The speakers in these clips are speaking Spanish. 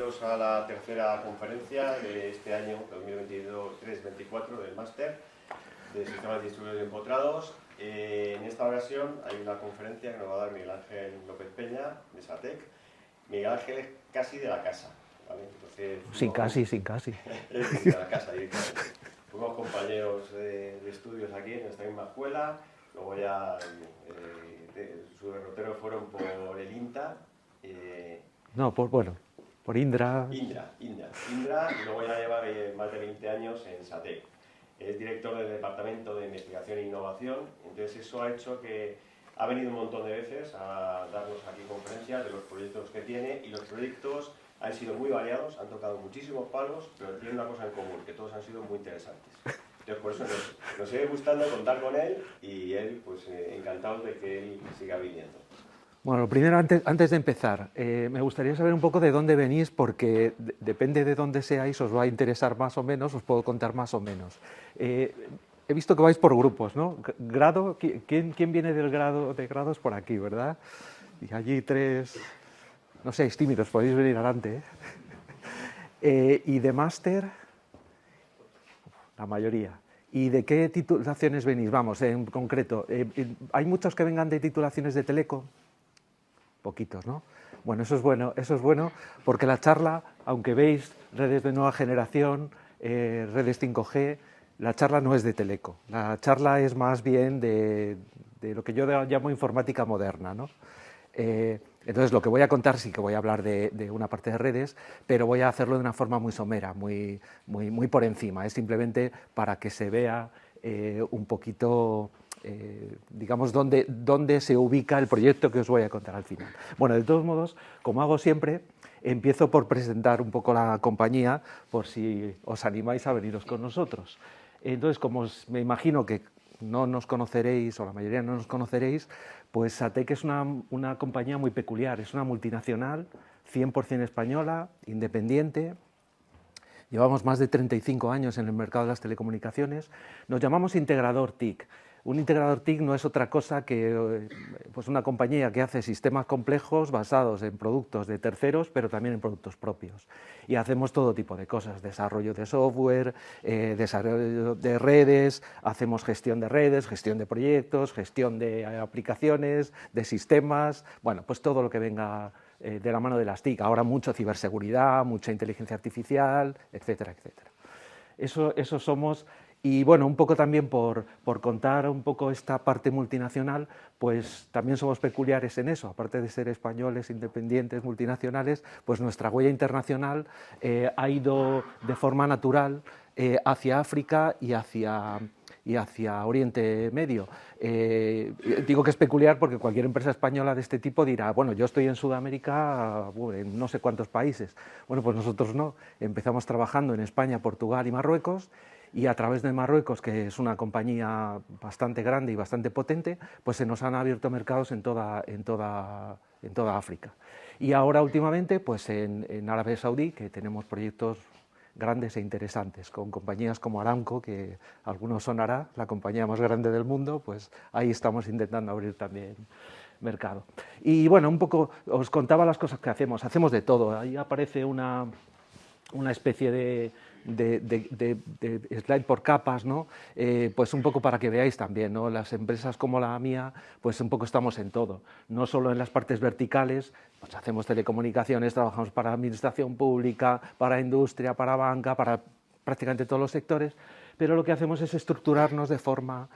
bienvenidos a la tercera conferencia de este año 2022-2024 del máster de Sistemas Distribuidos y Empotrados. En esta ocasión hay una conferencia que nos va a dar Miguel Ángel López Peña, de SATEC. Miguel Ángel es casi de la casa, ¿vale? Entonces, sin casi. Es de la casa directamente. Fuimos compañeros de estudios aquí en esta misma escuela, luego ya sus derroteros fueron por el INTA. No, por Indra. Indra, y luego ya lleva más de 20 años en SATEC. Es director del Departamento de Investigación e Innovación, entonces eso ha hecho que ha venido un montón de veces a darnos aquí conferencias de los proyectos que tiene, y los proyectos han sido muy variados, han tocado muchísimos palos, pero tienen una cosa en común, que todos han sido muy interesantes. Entonces por eso nos sigue gustando contar con él, y él, pues encantado de que él siga viniendo. Bueno, lo primero, antes de empezar, me gustaría saber un poco de dónde venís, porque depende de dónde seáis, os va a interesar más o menos, os puedo contar más o menos. He visto que vais por grupos, ¿no? ¿Grado? ¿Quién viene del grado de grados por aquí, verdad? Y allí tres, no seáis tímidos, podéis venir adelante, ¿eh? Y de máster, la mayoría. ¿Y de qué titulaciones venís? Vamos, en concreto, ¿hay muchos que vengan de titulaciones de Teleco? Poquitos, ¿no? Bueno, eso es bueno porque la charla, aunque veis redes de nueva generación, redes 5G, la charla no es de Teleco, la charla es más bien de lo que yo llamo informática moderna, ¿no? Entonces, lo que voy a contar sí que voy a hablar de una parte de redes, pero voy a hacerlo de una forma muy somera, muy por encima. Es simplemente para que se vea un poquito, digamos, dónde se ubica el proyecto que os voy a contar al final. Bueno, de todos modos, como hago siempre, empiezo por presentar un poco la compañía, por si os animáis a veniros con nosotros. Entonces, como me imagino que no nos conoceréis, o la mayoría no nos conoceréis, pues SATEC es una compañía muy peculiar, es una multinacional, 100% española, independiente. Llevamos más de 35 años en el mercado de las telecomunicaciones. Nos llamamos integrador TIC. Un integrador TIC no es otra cosa que pues una compañía que hace sistemas complejos basados en productos de terceros, pero también en productos propios. Y hacemos todo tipo de cosas, desarrollo de software, desarrollo de redes, hacemos gestión de redes, gestión de proyectos, gestión de aplicaciones, de sistemas, bueno, pues todo lo que venga de la mano de las TIC. Ahora mucho ciberseguridad, mucha inteligencia artificial, etcétera, etcétera. Eso somos. Y bueno, un poco también por contar un poco esta parte multinacional, pues también somos peculiares en eso, aparte de ser españoles, independientes, multinacionales, pues nuestra huella internacional ha ido de forma natural hacia África y hacia Oriente Medio. Digo que es peculiar porque cualquier empresa española de este tipo dirá, bueno, yo estoy en Sudamérica, en no sé cuántos países. Bueno, pues nosotros no, empezamos trabajando en España, Portugal y Marruecos, y a través de Marruecos, que es una compañía bastante grande y bastante potente, pues se nos han abierto mercados en toda África. Y ahora últimamente, pues en Arabia Saudí, que tenemos proyectos grandes e interesantes, con compañías como Aramco, que algunos sonará, la compañía más grande del mundo, pues ahí estamos intentando abrir también mercado. Y bueno, un poco os contaba las cosas que hacemos de todo. Ahí aparece una especie de slide por capas, ¿no? Pues un poco para que veáis también, ¿no? Las empresas como la mía, pues un poco estamos en todo, no solo en las partes verticales, pues hacemos telecomunicaciones, trabajamos para administración pública, para industria, para banca, para prácticamente todos los sectores, pero lo que hacemos es estructurarnos de forma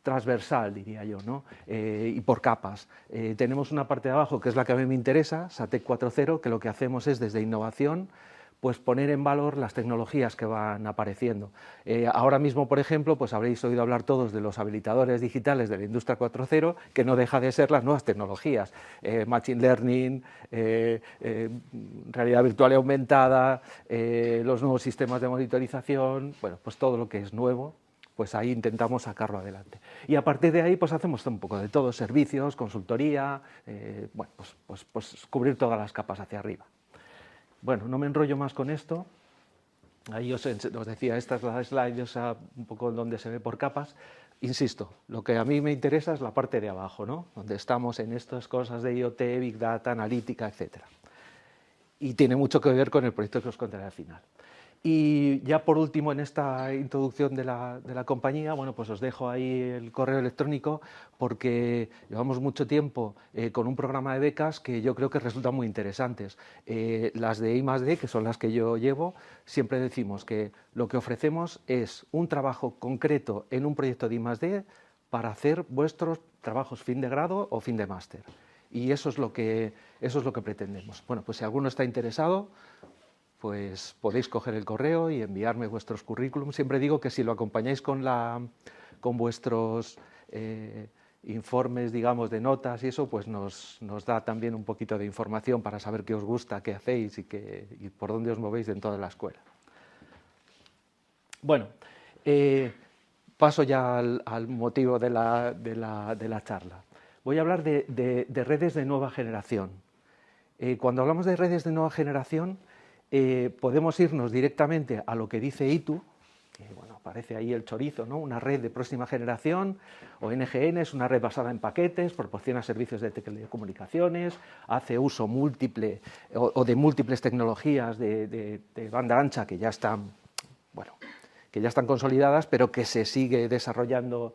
transversal, diría yo, ¿no? Y por capas. Tenemos una parte de abajo que es la que a mí me interesa, SATEC 4.0, que lo que hacemos es desde innovación, pues poner en valor las tecnologías que van apareciendo. Ahora mismo, por ejemplo, pues habréis oído hablar todos de los habilitadores digitales de la industria 4.0, que no deja de ser las nuevas tecnologías, machine learning, realidad virtual y aumentada, los nuevos sistemas de monitorización, bueno, pues todo lo que es nuevo, pues ahí intentamos sacarlo adelante. Y a partir de ahí, pues hacemos un poco de todo, servicios, consultoría, bueno, pues cubrir todas las capas hacia arriba. Bueno, no me enrollo más con esto. Ahí os decía, esta es la slide, un poco donde se ve por capas. Insisto, lo que a mí me interesa es la parte de abajo, ¿no? Donde estamos en estas cosas de IoT, Big Data, analítica, etc. y tiene mucho que ver con el proyecto que os contaré al final. Y ya por último, en esta introducción de la compañía, bueno, pues os dejo ahí el correo electrónico porque llevamos mucho tiempo con un programa de becas que yo creo que resultan muy interesantes. Las de I+D, que son las que yo llevo, siempre decimos que lo que ofrecemos es un trabajo concreto en un proyecto de I+D para hacer vuestros trabajos fin de grado o fin de máster. Y eso es lo que pretendemos. Bueno, pues si alguno está interesado, pues podéis coger el correo y enviarme vuestros currículums. Siempre digo que si lo acompañáis con vuestros informes, digamos, de notas y eso, pues nos da también un poquito de información para saber qué os gusta, qué hacéis y por dónde os movéis en toda la escuela. Bueno, paso ya al motivo de la charla. Voy a hablar de redes de nueva generación. Cuando hablamos de redes de nueva generación, podemos irnos directamente a lo que dice ITU, que bueno, aparece ahí el chorizo, ¿no? Una red de próxima generación, o NGN, es una red basada en paquetes, proporciona servicios de telecomunicaciones, hace uso múltiple o de múltiples tecnologías de banda ancha que ya están, bueno, que ya están consolidadas, pero que se sigue desarrollando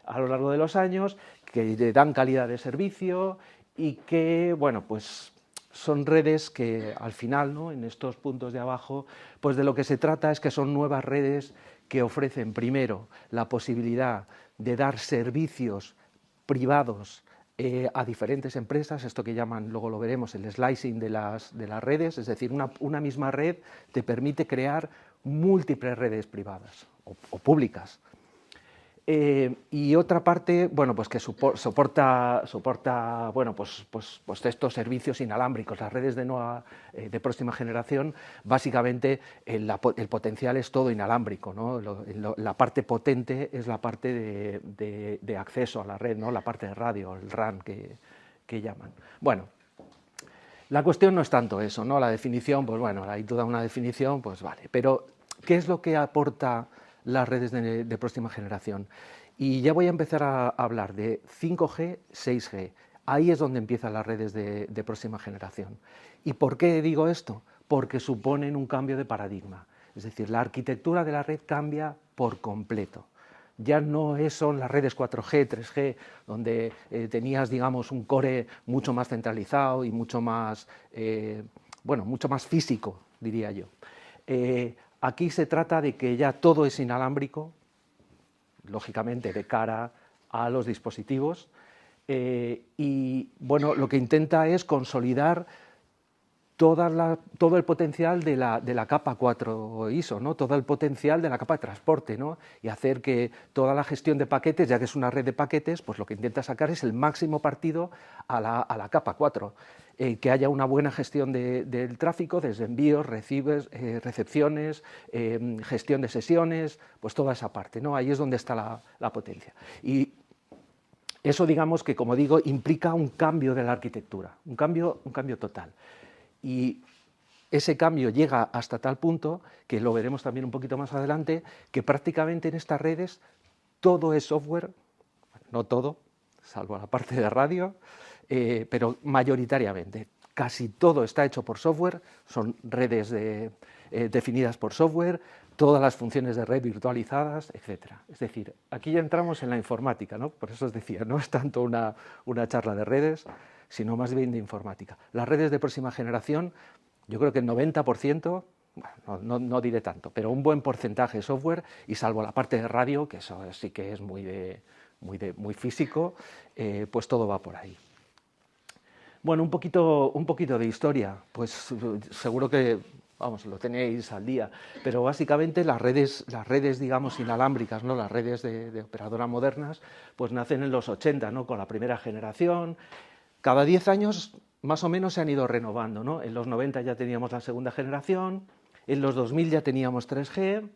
a lo largo de los años, que le dan calidad de servicio y que, bueno, pues son redes que al final, ¿no?, en estos puntos de abajo, pues de lo que se trata es que son nuevas redes que ofrecen primero la posibilidad de dar servicios privados a diferentes empresas, esto que llaman, luego lo veremos, el slicing de las redes, es decir, una misma red te permite crear múltiples redes privadas o públicas. Y otra parte, bueno, pues que soporta bueno, pues estos servicios inalámbricos, las redes de próxima generación, básicamente el potencial es todo inalámbrico, ¿no? La parte potente es la parte de acceso a la red, ¿no? La parte de radio, el RAN que llaman. Bueno, la cuestión no es tanto eso, ¿no? La definición, pues bueno, hay toda una definición, pues vale, pero ¿qué es lo que aporta las redes de próxima generación? Y ya voy a empezar a hablar de 5G, 6G. Ahí es donde empiezan las redes de próxima generación. ¿Y por qué digo esto? Porque suponen un cambio de paradigma. Es decir, la arquitectura de la red cambia por completo. Ya no son las redes 4G, 3G, donde tenías, digamos, un core mucho más centralizado y mucho más, bueno, mucho más físico, diría yo. Aquí se trata de que ya todo es inalámbrico, lógicamente de cara a los dispositivos, y bueno, lo que intenta es consolidar todo el potencial de la capa 4 ISO, ¿no? Todo el potencial de la capa de transporte, ¿no? Y hacer que toda la gestión de paquetes, ya que es una red de paquetes, pues lo que intenta sacar es el máximo partido a la capa 4. Que haya una buena gestión del tráfico, desde envíos, recepciones, gestión de sesiones, pues toda esa parte, ¿no? Ahí es donde está la potencia. Y eso, digamos que, como digo, implica un cambio de la arquitectura, un cambio total. Y ese cambio llega hasta tal punto, que lo veremos también un poquito más adelante, que prácticamente en estas redes todo es software, no todo, salvo la parte de radio, pero mayoritariamente. Casi todo está hecho por software, son redes definidas por software, todas las funciones de red virtualizadas, etc. Es decir, aquí ya entramos en la informática, ¿no? Por eso os decía, no es tanto una charla de redes, sino más bien de informática. Las redes de próxima generación, yo creo que el 90%, bueno, no diré tanto, pero un buen porcentaje de software, y salvo la parte de radio, que eso sí que es muy físico, pues todo va por ahí. Bueno, un poquito de historia, pues seguro que, vamos, lo tenéis al día, pero básicamente las redes, digamos, inalámbricas, ¿no? Las redes de operadora modernas, pues nacen en los 80, ¿no? Con la primera generación. Cada 10 años más o menos se han ido renovando, ¿no? En los 90 ya teníamos la segunda generación, en los 2000 ya teníamos 3G,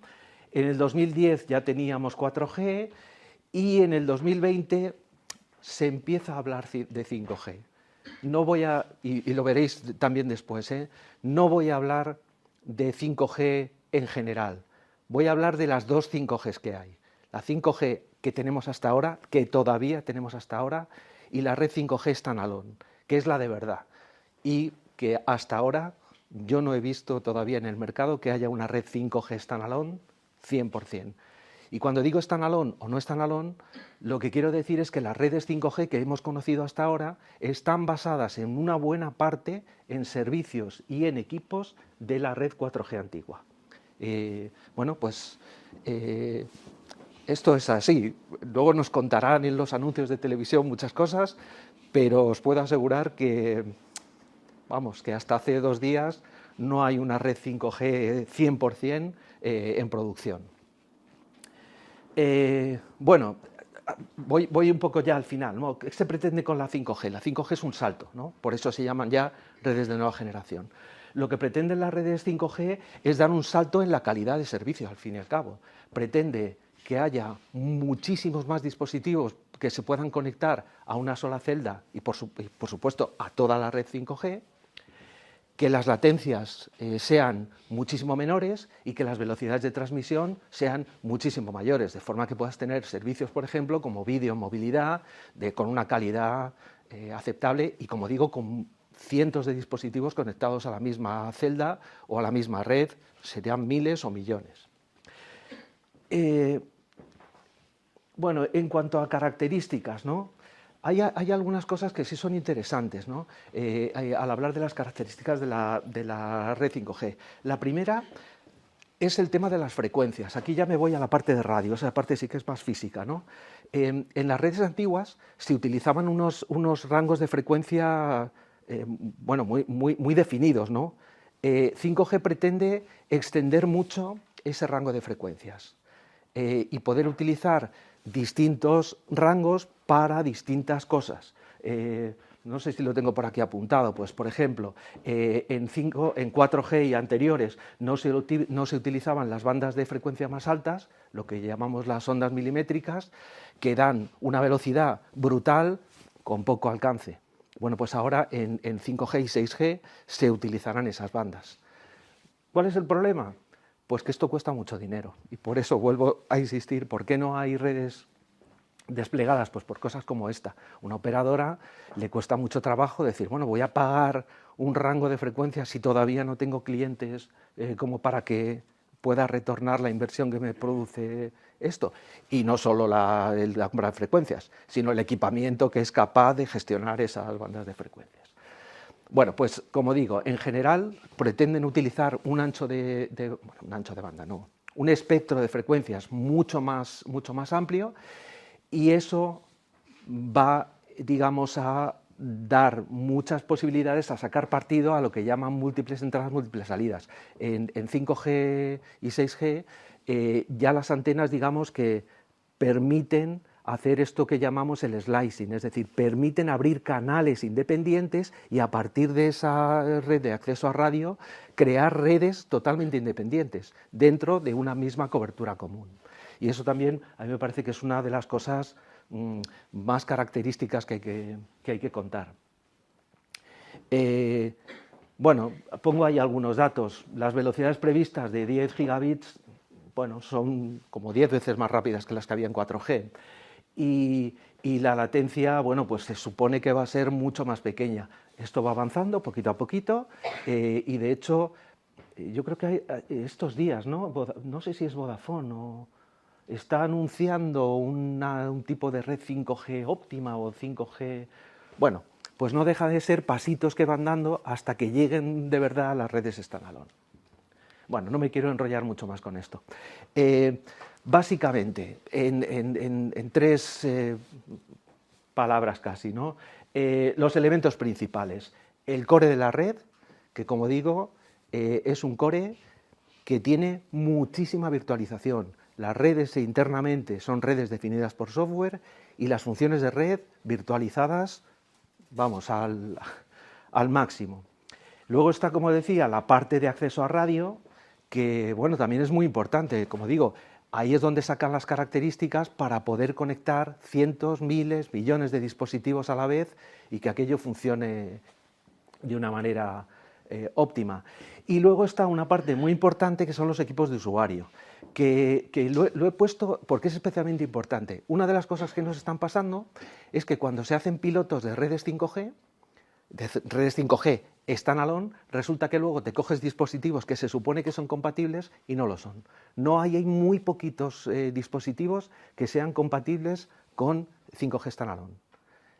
en el 2010 ya teníamos 4G y en el 2020 se empieza a hablar de 5G. No voy a, y lo veréis también después, no voy a hablar de 5G en general, voy a hablar de las dos 5Gs que hay. La 5G que tenemos hasta ahora, que todavía tenemos hasta ahora, y la red 5G standalone, que es la de verdad. Y que hasta ahora yo no he visto todavía en el mercado que haya una red 5G standalone 100%. Y cuando digo standalone o no standalone, lo que quiero decir es que las redes 5G que hemos conocido hasta ahora están basadas en una buena parte en servicios y en equipos de la red 4G antigua. Bueno, pues esto es así. Luego nos contarán en los anuncios de televisión muchas cosas, pero os puedo asegurar que, vamos, que hasta hace 2 días no hay una red 5G 100% en producción. Bueno, voy un poco ya al final, ¿no? ¿Qué se pretende con la 5G? La 5G es un salto, ¿no? Por eso se llaman ya redes de nueva generación. Lo que pretenden las redes 5G es dar un salto en la calidad de servicio, al fin y al cabo. Pretende que haya muchísimos más dispositivos que se puedan conectar a una sola celda y por supuesto a toda la red 5G, que las latencias sean muchísimo menores y que las velocidades de transmisión sean muchísimo mayores, de forma que puedas tener servicios, por ejemplo, como vídeo, movilidad, con una calidad aceptable y, como digo, con cientos de dispositivos conectados a la misma celda o a la misma red, serían miles o millones. Bueno, en cuanto a características, ¿no? Hay algunas cosas que sí son interesantes, ¿no? Al hablar de las características de la red 5G. La primera es el tema de las frecuencias. Aquí ya me voy a la parte de radio, esa parte sí que es más física, ¿no? En las redes antiguas se utilizaban unos rangos de frecuencia bueno, muy definidos, ¿no? 5G pretende extender mucho ese rango de frecuencias y poder utilizar distintos rangos para distintas cosas. No sé si lo tengo por aquí apuntado, pues por ejemplo, en 4G y anteriores no se utilizaban las bandas de frecuencia más altas, lo que llamamos las ondas milimétricas, que dan una velocidad brutal con poco alcance. Bueno, pues ahora en 5G y 6G se utilizarán esas bandas. ¿Cuál es el problema? Pues que esto cuesta mucho dinero y por eso vuelvo a insistir, ¿por qué no hay redes desplegadas? Pues por cosas como esta. Una operadora le cuesta mucho trabajo decir, bueno, voy a pagar un rango de frecuencias si todavía no tengo clientes como para que pueda retornar la inversión que me produce esto. Y no solo la compra de frecuencias, sino el equipamiento que es capaz de gestionar esas bandas de frecuencias. Bueno, pues como digo, en general pretenden utilizar un ancho de banda, no, un espectro de frecuencias mucho más amplio, y eso va, digamos, a dar muchas posibilidades a sacar partido a lo que llaman múltiples entradas, múltiples salidas. En 5G y 6G ya las antenas, digamos, que permiten hacer esto que llamamos el slicing, es decir, permiten abrir canales independientes y a partir de esa red de acceso a radio crear redes totalmente independientes dentro de una misma cobertura común. Y eso también a mí me parece que es una de las cosas más características que hay que contar. Bueno, pongo ahí algunos datos. Las velocidades previstas de 10 gigabits, bueno, son como 10 veces más rápidas que las que había en 4G. Y la latencia, bueno, pues se supone que va a ser mucho más pequeña. Esto va avanzando poquito a poquito y de hecho yo creo que hay estos días, ¿no? No sé si es Vodafone o está anunciando un tipo de red 5G óptima o 5G... Bueno, pues no deja de ser pasitos que van dando hasta que lleguen de verdad a las redes standalone. Bueno, no me quiero enrollar mucho más con esto. Básicamente, en 3 palabras casi, ¿no? Los elementos principales. El core de la red, que como digo, es un core que tiene muchísima virtualización. Las redes internamente son redes definidas por software y las funciones de red virtualizadas, vamos, al máximo. Luego está, como decía, la parte de acceso a radio, que bueno, también es muy importante, como digo, ahí es donde sacan las características para poder conectar cientos, miles, millones de dispositivos a la vez y que aquello funcione de una manera óptima. Y luego está una parte muy importante que son los equipos de usuario, que lo he puesto porque es especialmente importante. Una de las cosas que nos están pasando es que cuando se hacen pilotos de redes 5G standalone, resulta que luego te coges dispositivos que se supone que son compatibles y no lo son. Hay muy poquitos dispositivos que sean compatibles con 5G standalone.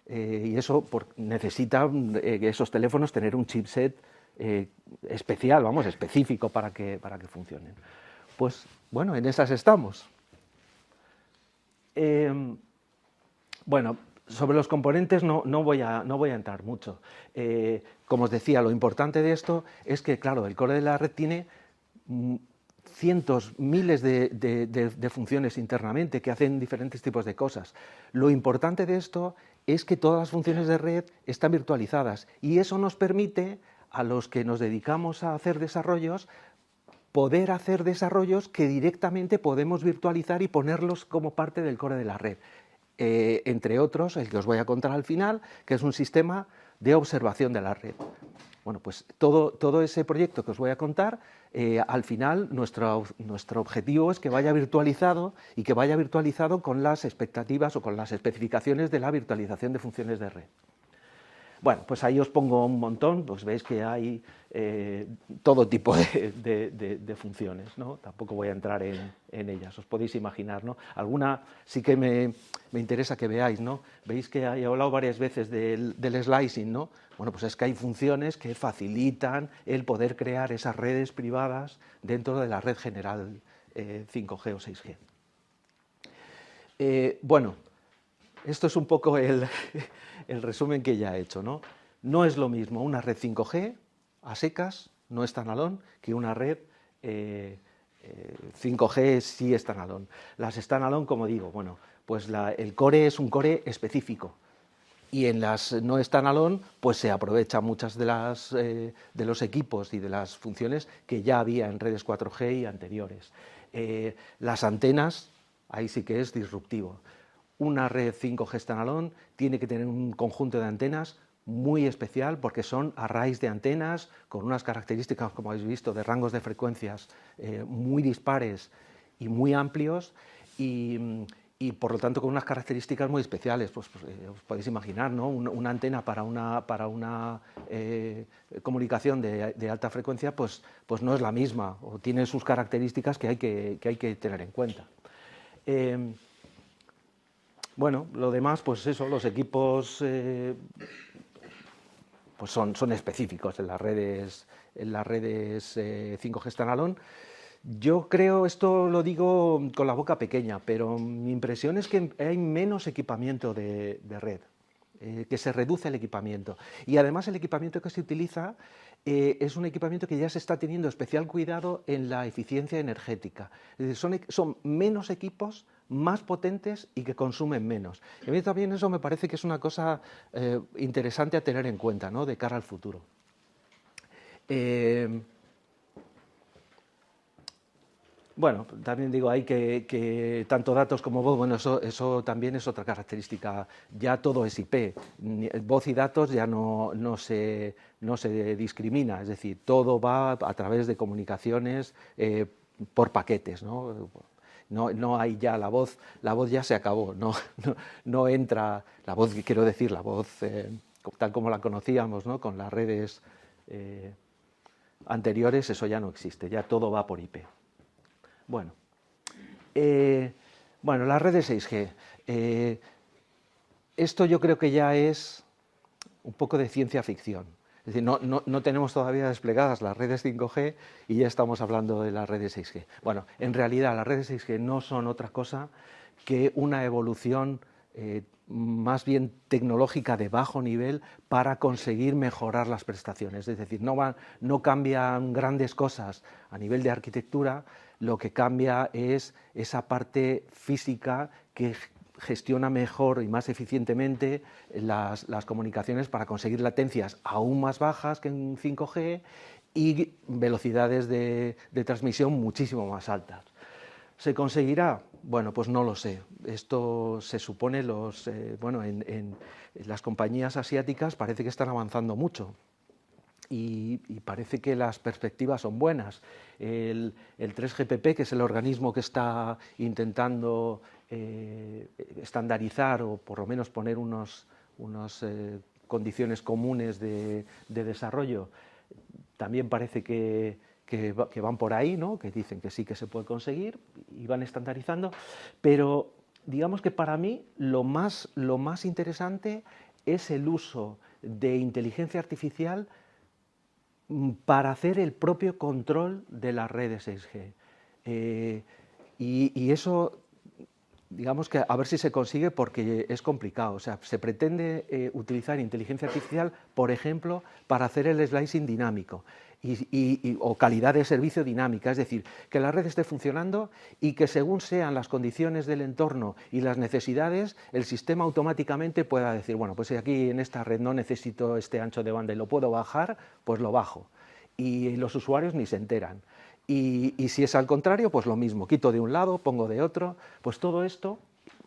Y eso necesita esos teléfonos tener un chipset especial, específico para que funcionen. Pues bueno, en esas estamos. Bueno, sobre los componentes no voy a entrar mucho. Como os decía, lo importante de esto es que, claro, el core de la red tiene cientos, miles de funciones internamente que hacen diferentes tipos de cosas. Lo importante de esto es que todas las funciones de red están virtualizadas y eso nos permite, a los que nos dedicamos a hacer desarrollos, poder hacer desarrollos que directamente podemos virtualizar y ponerlos como parte del core de la red. Entre otros, el que os voy a contar al final, que es un sistema de observación de la red. Bueno, pues todo ese proyecto que os voy a contar, al final nuestro objetivo es que vaya virtualizado y que vaya virtualizado con las expectativas o con las especificaciones de la virtualización de funciones de red. Bueno, pues ahí os pongo un montón, pues veis que hay todo tipo de funciones, ¿no? Tampoco voy a entrar en ellas, os podéis imaginar, ¿no? Alguna sí que me interesa que veáis, ¿no? Veis que he hablado varias veces del slicing, ¿no? Bueno, pues es que hay funciones que facilitan el poder crear esas redes privadas dentro de la red general 5G o 6G. Bueno, esto es un poco el resumen que ya he hecho, ¿no? No es lo mismo una red 5G a secas, no standalone, que una red 5G sí standalone. Las standalone, como digo, bueno, pues el core es un core específico y en las no standalone pues se aprovecha muchas de los equipos y de las funciones que ya había en redes 4G y anteriores. Las antenas, ahí sí que es disruptivo. Una red 5G standalone tiene que tener un conjunto de antenas muy especial porque son arrays de antenas con unas características, como habéis visto, de rangos de frecuencias muy dispares y muy amplios y por lo tanto con unas características muy especiales. Pues os podéis imaginar, ¿no? Una antena para una comunicación de alta frecuencia pues no es la misma o tiene sus características que hay que tener en cuenta. Bueno, lo demás, pues eso, los equipos pues son específicos en las redes 5G standalone. Yo creo, esto lo digo con la boca pequeña, pero mi impresión es que hay menos equipamiento de red, que se reduce el equipamiento. Y además el equipamiento que se utiliza es un equipamiento que ya se está teniendo especial cuidado en la eficiencia energética. Es decir, son menos equipos, más potentes y que consumen menos. Y a mí también eso me parece que es una cosa interesante a tener en cuenta, ¿no?, de cara al futuro. Bueno, también digo ahí que tanto datos como voz, bueno, eso también es otra característica. Ya todo es IP. Voz y datos ya no se discrimina, es decir, todo va a través de comunicaciones por paquetes, ¿no? No hay ya la voz ya se acabó, no entra la voz, quiero decir, la voz tal como la conocíamos, ¿no?, con las redes anteriores, eso ya no existe, ya todo va por IP. Bueno, las redes 6G. Esto yo creo que ya es un poco de ciencia ficción. Es decir, no tenemos todavía desplegadas las redes 5G y ya estamos hablando de las redes 6G. Bueno, en realidad las redes 6G no son otra cosa que una evolución más bien tecnológica de bajo nivel para conseguir mejorar las prestaciones. Es decir, no cambian grandes cosas a nivel de arquitectura, lo que cambia es esa parte física que gestiona mejor y más eficientemente las comunicaciones para conseguir latencias aún más bajas que en 5G y velocidades de transmisión muchísimo más altas. ¿Se conseguirá? Bueno, pues no lo sé. Esto se supone, en las compañías asiáticas parece que están avanzando mucho y parece que las perspectivas son buenas. El 3GPP, que es el organismo que está intentando estandarizar o por lo menos poner unos condiciones comunes de desarrollo, también parece que van por ahí, ¿no? Que dicen que sí que se puede conseguir y van estandarizando, pero digamos que para mí lo más interesante es el uso de inteligencia artificial para hacer el propio control de las redes 6G. Y eso, digamos que a ver si se consigue, porque es complicado. O sea, se pretende utilizar inteligencia artificial, por ejemplo, para hacer el slicing dinámico o calidad de servicio dinámica, es decir, que la red esté funcionando y que según sean las condiciones del entorno y las necesidades, el sistema automáticamente pueda decir, bueno, pues si aquí en esta red no necesito este ancho de banda y lo puedo bajar, pues lo bajo. Y los usuarios ni se enteran. Y si es al contrario, pues lo mismo, quito de un lado, pongo de otro, pues todo esto,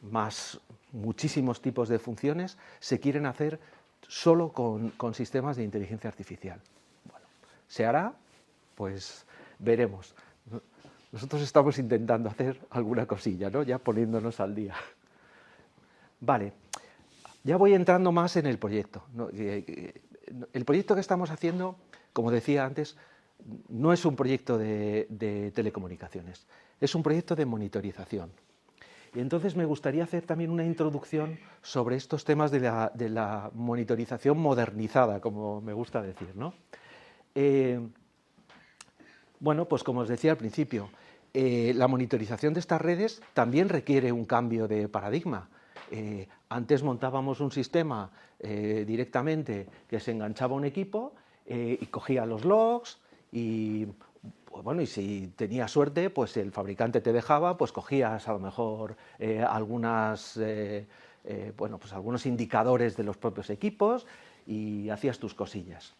más muchísimos tipos de funciones, se quieren hacer solo con sistemas de inteligencia artificial. Bueno, ¿se hará? Pues veremos. Nosotros estamos intentando hacer alguna cosilla, ¿no? Ya poniéndonos al día. Vale, ya voy entrando más en el proyecto, ¿no? El proyecto que estamos haciendo, como decía antes, no es un proyecto de telecomunicaciones, es un proyecto de monitorización. Y entonces me gustaría hacer también una introducción sobre estos temas de la monitorización modernizada, como me gusta decir, ¿no? Bueno, pues como os decía al principio, la monitorización de estas redes también requiere un cambio de paradigma. Antes montábamos un sistema directamente que se enganchaba a un equipo y cogía los logs, y bueno, y si tenías suerte, pues el fabricante te dejaba, pues cogías a lo mejor algunos indicadores de los propios equipos y hacías tus cosillas.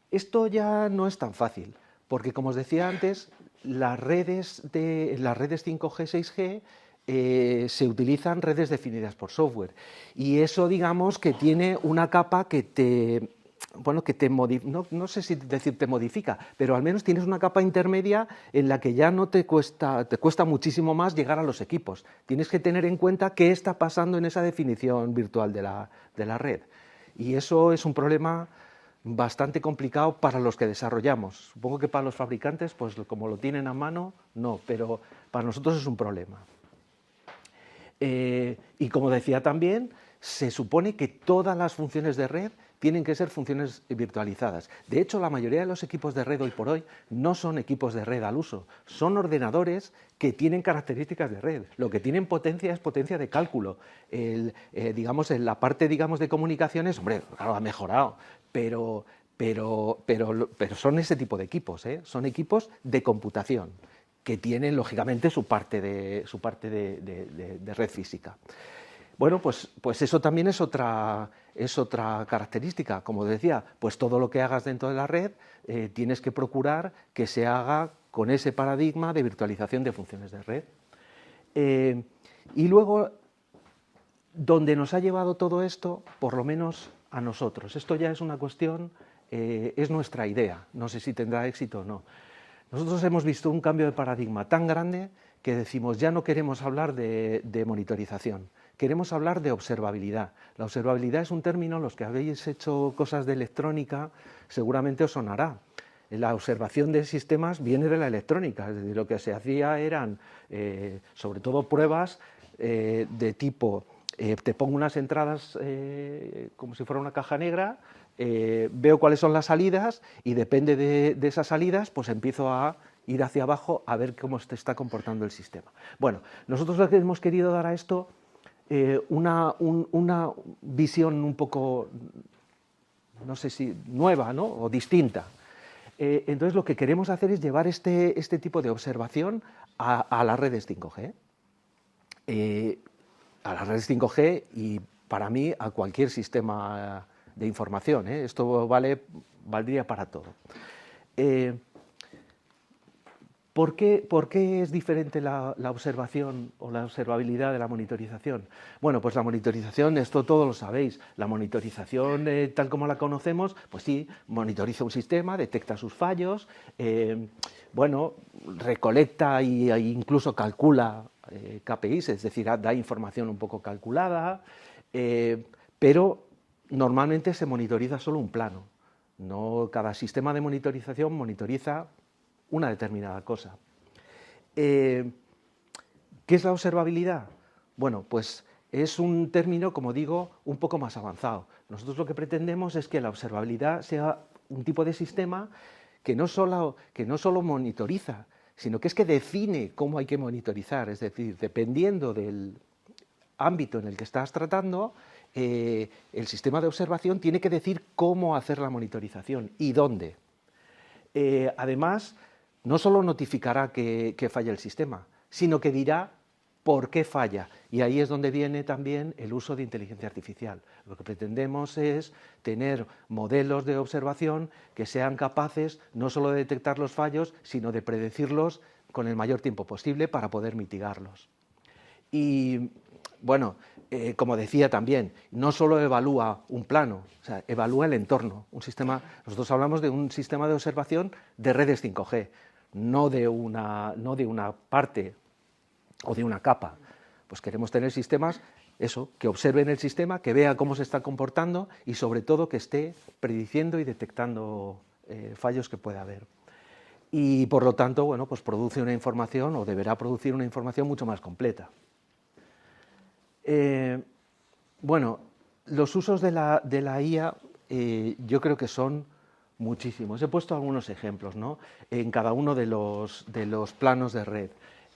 Esto ya no es tan fácil, porque como os decía antes, las redes 5G, 6G se utilizan redes definidas por software, y eso, digamos, que tiene una capa que te no sé si decir te modifica, pero al menos tienes una capa intermedia en la que ya no te cuesta muchísimo más llegar a los equipos. Tienes que tener en cuenta qué está pasando en esa definición virtual de la red. Y eso es un problema bastante complicado para los que desarrollamos. Supongo que para los fabricantes, pues como lo tienen a mano, no, pero para nosotros es un problema. Y como decía también, se supone que todas las funciones de red tienen que ser funciones virtualizadas. De hecho, la mayoría de los equipos de red hoy por hoy no son equipos de red al uso, son ordenadores que tienen características de red. Lo que tienen potencia es potencia de cálculo. La parte de comunicaciones, hombre, claro, ha mejorado, pero son ese tipo de equipos, son equipos de computación que tienen, lógicamente, su parte de red física. Bueno, pues eso también es otra característica. Como decía, pues todo lo que hagas dentro de la red tienes que procurar que se haga con ese paradigma de virtualización de funciones de red. Y luego, donde nos ha llevado todo esto, por lo menos a nosotros, esto ya es una cuestión, es nuestra idea, no sé si tendrá éxito o no. Nosotros hemos visto un cambio de paradigma tan grande que decimos, ya no queremos hablar de monitorización, queremos hablar de observabilidad. La observabilidad es un término, los que habéis hecho cosas de electrónica seguramente os sonará. La observación de sistemas viene de la electrónica, es decir, lo que se hacía eran sobre todo pruebas de tipo, te pongo unas entradas como si fuera una caja negra, veo cuáles son las salidas y depende de esas salidas, pues empiezo a ir hacia abajo a ver cómo se está comportando el sistema. Bueno, nosotros lo que hemos querido dar a esto una visión un poco, no sé si nueva, ¿no? O distinta. Entonces lo que queremos hacer es llevar este tipo de observación a las redes 5G. A las redes 5G y para mí a cualquier sistema de información. Esto valdría para todo. ¿Por qué es diferente la observación o la observabilidad de la monitorización? Bueno, pues la monitorización, esto todos lo sabéis, la monitorización tal como la conocemos, pues sí, monitoriza un sistema, detecta sus fallos, recolecta e incluso calcula KPIs, es decir, da información un poco calculada, pero normalmente se monitoriza solo un plano. No, cada sistema de monitorización monitoriza una determinada cosa. ¿Qué es la observabilidad? Bueno, pues es un término, como digo, un poco más avanzado. Nosotros lo que pretendemos es que la observabilidad sea un tipo de sistema que no solo monitoriza, sino que es que define cómo hay que monitorizar. Es decir, dependiendo del ámbito en el que estás tratando, el sistema de observación tiene que decir cómo hacer la monitorización y dónde. Además, no solo notificará que falla el sistema, sino que dirá por qué falla. Y ahí es donde viene también el uso de inteligencia artificial. Lo que pretendemos es tener modelos de observación que sean capaces no solo de detectar los fallos, sino de predecirlos con el mayor tiempo posible para poder mitigarlos. Y bueno, como decía también, no solo evalúa un plano, o sea, evalúa el entorno. Nosotros hablamos de un sistema de observación de redes 5G, no de una parte o de una capa. Pues queremos tener sistemas, que observen el sistema, que vean cómo se está comportando y sobre todo que esté prediciendo y detectando fallos que pueda haber. Y por lo tanto, bueno, pues produce una información o deberá producir una información mucho más completa. Bueno, los usos de la IA yo creo que son muchísimos. He puesto algunos ejemplos, ¿no?, en cada uno de los planos de red.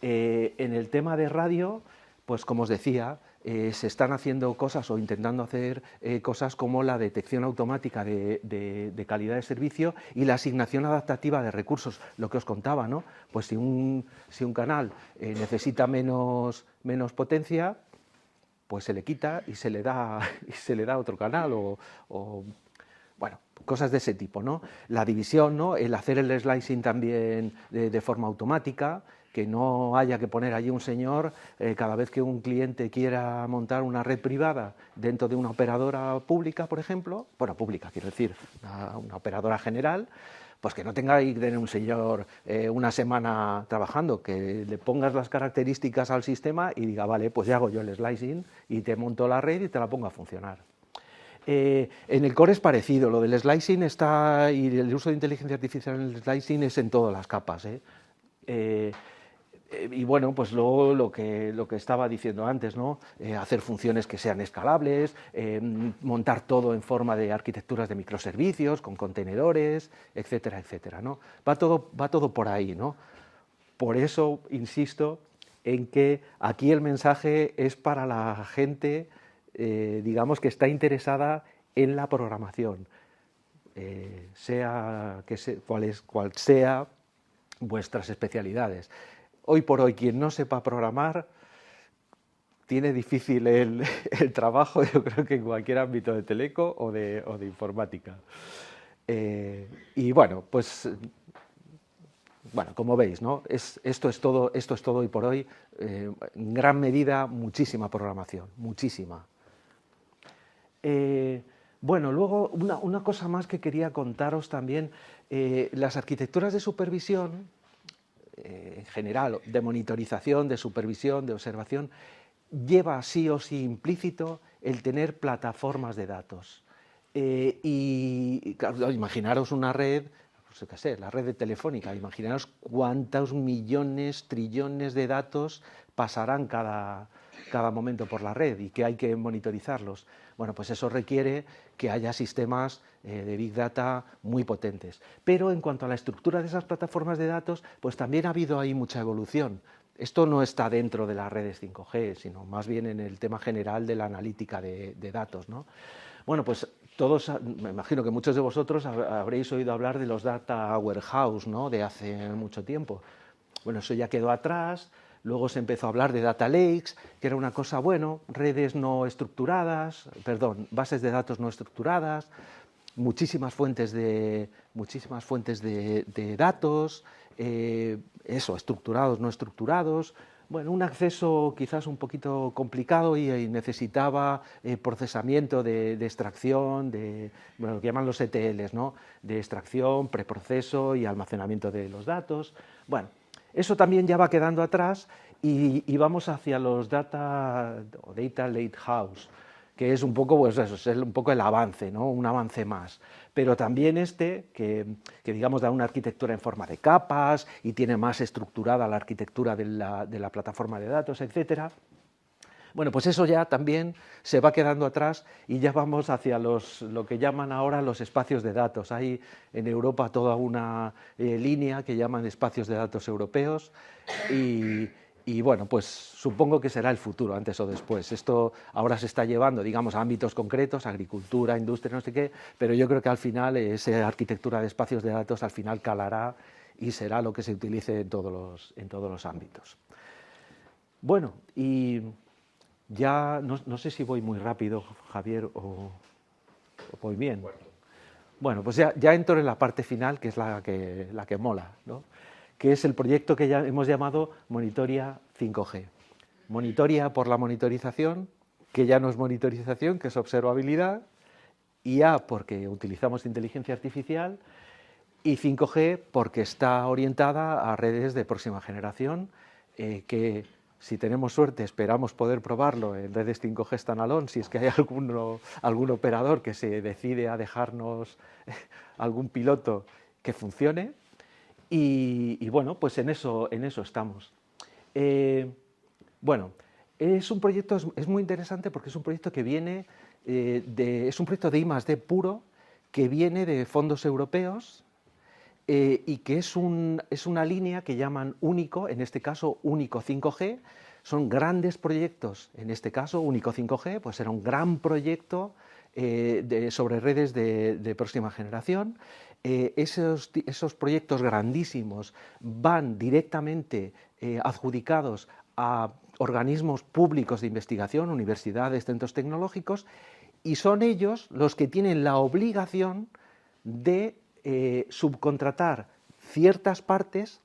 En el tema de radio, pues como os decía, se están haciendo cosas o intentando hacer cosas como la detección automática de calidad de servicio y la asignación adaptativa de recursos, lo que os contaba, ¿no? Pues si un canal necesita menos potencia, pues se le quita y se le da otro canal o bueno, cosas de ese tipo, ¿no? La división, ¿no?, el hacer el slicing también de forma automática, que no haya que poner allí un señor cada vez que un cliente quiera montar una red privada dentro de una operadora pública, por ejemplo, bueno, pública quiero decir, una operadora general, pues que no tenga que tener un señor una semana trabajando, que le pongas las características al sistema y diga, vale, pues ya hago yo el slicing y te monto la red y te la pongo a funcionar. En el core es parecido, lo del slicing y el uso de inteligencia artificial en el slicing es en todas las capas. Y bueno, pues luego lo que estaba diciendo antes, ¿no?, hacer funciones que sean escalables, montar todo en forma de arquitecturas de microservicios, con contenedores, etcétera, etcétera, ¿no? Va todo por ahí, ¿no? Por eso insisto en que aquí el mensaje es para la gente, digamos, que está interesada en la programación, cual sea vuestras especialidades. Hoy por hoy, quien no sepa programar tiene difícil el trabajo, yo creo que en cualquier ámbito de teleco o de informática. Y bueno, pues bueno, como veis, ¿no?, esto es todo hoy por hoy. En gran medida, muchísima programación, muchísima. Bueno, luego una cosa más que quería contaros también, las arquitecturas de supervisión, en general, de monitorización, de supervisión, de observación, lleva sí o sí implícito el tener plataformas de datos. Y claro, imaginaros una red, pues qué sé, la red de Telefónica, imaginaros cuántos millones, trillones de datos pasarán cada momento por la red y que hay que monitorizarlos. Bueno, pues eso requiere que haya sistemas de Big Data muy potentes. Pero en cuanto a la estructura de esas plataformas de datos, pues también ha habido ahí mucha evolución. Esto no está dentro de las redes 5G, sino más bien en el tema general de la analítica de datos, ¿no? Bueno, pues todos, me imagino que muchos de vosotros habréis oído hablar de los data warehouse, ¿no?, de hace mucho tiempo. Bueno, eso ya quedó atrás. Luego se empezó a hablar de data lakes, que era una cosa, bueno, redes no estructuradas, bases de datos no estructuradas, muchísimas fuentes de datos, estructurados, no estructurados. Bueno, un acceso quizás un poquito complicado y necesitaba procesamiento de extracción, lo que llaman los ETLs, ¿no?, de extracción, preproceso y almacenamiento de los datos. Bueno, eso también ya va quedando atrás y vamos hacia los data lakehouse, que es un poco, pues eso, es un poco el avance, ¿no? Un avance más. Pero también que digamos da una arquitectura en forma de capas y tiene más estructurada la arquitectura de la plataforma de datos, etcétera. Bueno, pues eso ya también se va quedando atrás y ya vamos hacia lo que llaman ahora los espacios de datos. Hay en Europa toda una línea que llaman espacios de datos europeos y bueno, pues supongo que será el futuro, antes o después. Esto ahora se está llevando, digamos, a ámbitos concretos, agricultura, industria, no sé qué, pero yo creo que al final esa arquitectura de espacios de datos al final calará y será lo que se utilice en todos los ámbitos. Bueno, y ya no sé si voy muy rápido, Javier, o voy bien. Bueno, pues ya entro en la parte final, que es la que mola, ¿no? Que es el proyecto que ya hemos llamado Monitoria 5G. Monitoria por la monitorización, que ya no es monitorización, que es observabilidad, y A porque utilizamos inteligencia artificial, y 5G porque está orientada a redes de próxima generación, que si tenemos suerte esperamos poder probarlo en redes 5G standalone, si es que hay algún operador que se decide a dejarnos algún piloto que funcione. Y bueno, pues en eso estamos. Bueno, es un proyecto, es muy interesante porque es un proyecto que viene es un proyecto de I+D puro que viene de fondos europeos y que es una línea que llaman Único, en este caso Único 5G. Son grandes proyectos, en este caso Único 5G, pues era un gran proyecto sobre redes de próxima generación. Esos proyectos grandísimos van directamente adjudicados a organismos públicos de investigación, universidades, centros tecnológicos, y son ellos los que tienen la obligación de subcontratar ciertas partes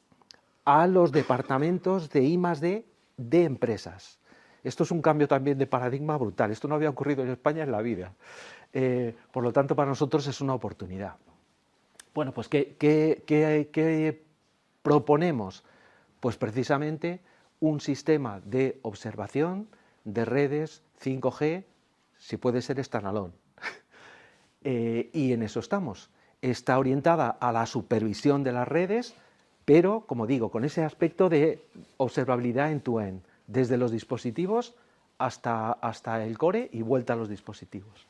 a los departamentos de I+D de empresas. Esto es un cambio también de paradigma brutal. Esto no había ocurrido en España en la vida. Por lo tanto, para nosotros es una oportunidad. Bueno, pues ¿qué proponemos? Pues precisamente un sistema de observación de redes 5G, si puede ser standalone. Y en eso estamos. Está orientada a la supervisión de las redes, pero, como digo, con ese aspecto de observabilidad end-to-end, desde los dispositivos hasta el core y vuelta a los dispositivos.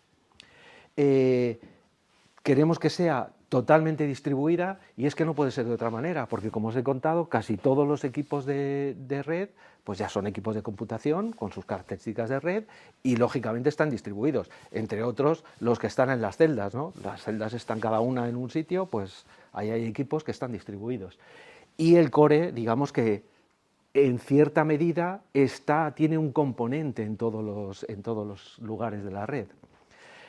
Queremos que sea totalmente distribuida y es que no puede ser de otra manera, porque como os he contado, casi todos los equipos de red pues ya son equipos de computación con sus características de red y lógicamente están distribuidos, entre otros los que están en las celdas, ¿no? Las celdas están cada una en un sitio, pues ahí hay equipos que están distribuidos. Y el core, digamos que en cierta medida tiene un componente en todos los lugares de la red.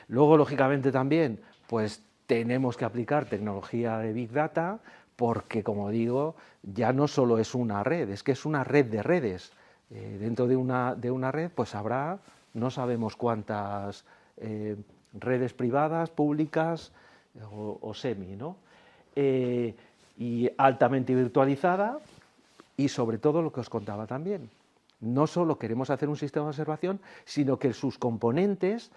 Luego, lógicamente también, pues tenemos que aplicar tecnología de Big Data porque, como digo, ya no solo es una red, es que es una red de redes. Dentro de una red pues habrá, no sabemos cuántas redes privadas, públicas o semi, ¿no? Y altamente virtualizada y sobre todo lo que os contaba también. No solo queremos hacer un sistema de observación, sino que sus componentes,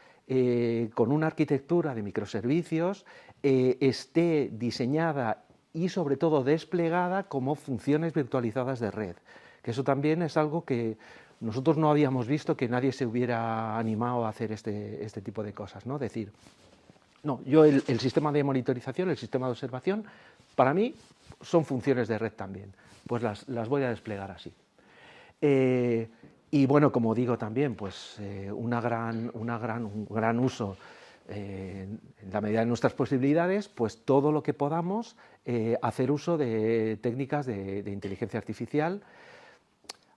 con una arquitectura de microservicios, esté diseñada y sobre todo desplegada como funciones virtualizadas de red. Que eso también es algo que nosotros no habíamos visto, que nadie se hubiera animado a hacer este tipo de cosas, ¿no? Decir, no, yo el sistema de monitorización, el sistema de observación, para mí son funciones de red también, pues las voy a desplegar así. Y bueno, como digo también, pues un gran uso en la medida de nuestras posibilidades, pues todo lo que podamos hacer uso de técnicas de inteligencia artificial.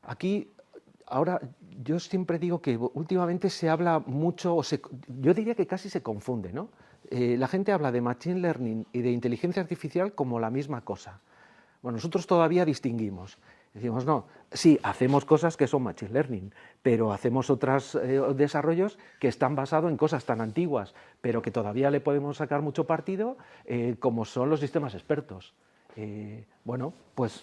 Aquí, ahora, yo siempre digo que últimamente se habla mucho, yo diría que casi se confunde, ¿no? La gente habla de Machine Learning y de inteligencia artificial como la misma cosa. Bueno, nosotros todavía distinguimos. Decimos, no, sí, hacemos cosas que son Machine Learning, pero hacemos otros desarrollos que están basados en cosas tan antiguas, pero que todavía le podemos sacar mucho partido, como son los sistemas expertos. Bueno, pues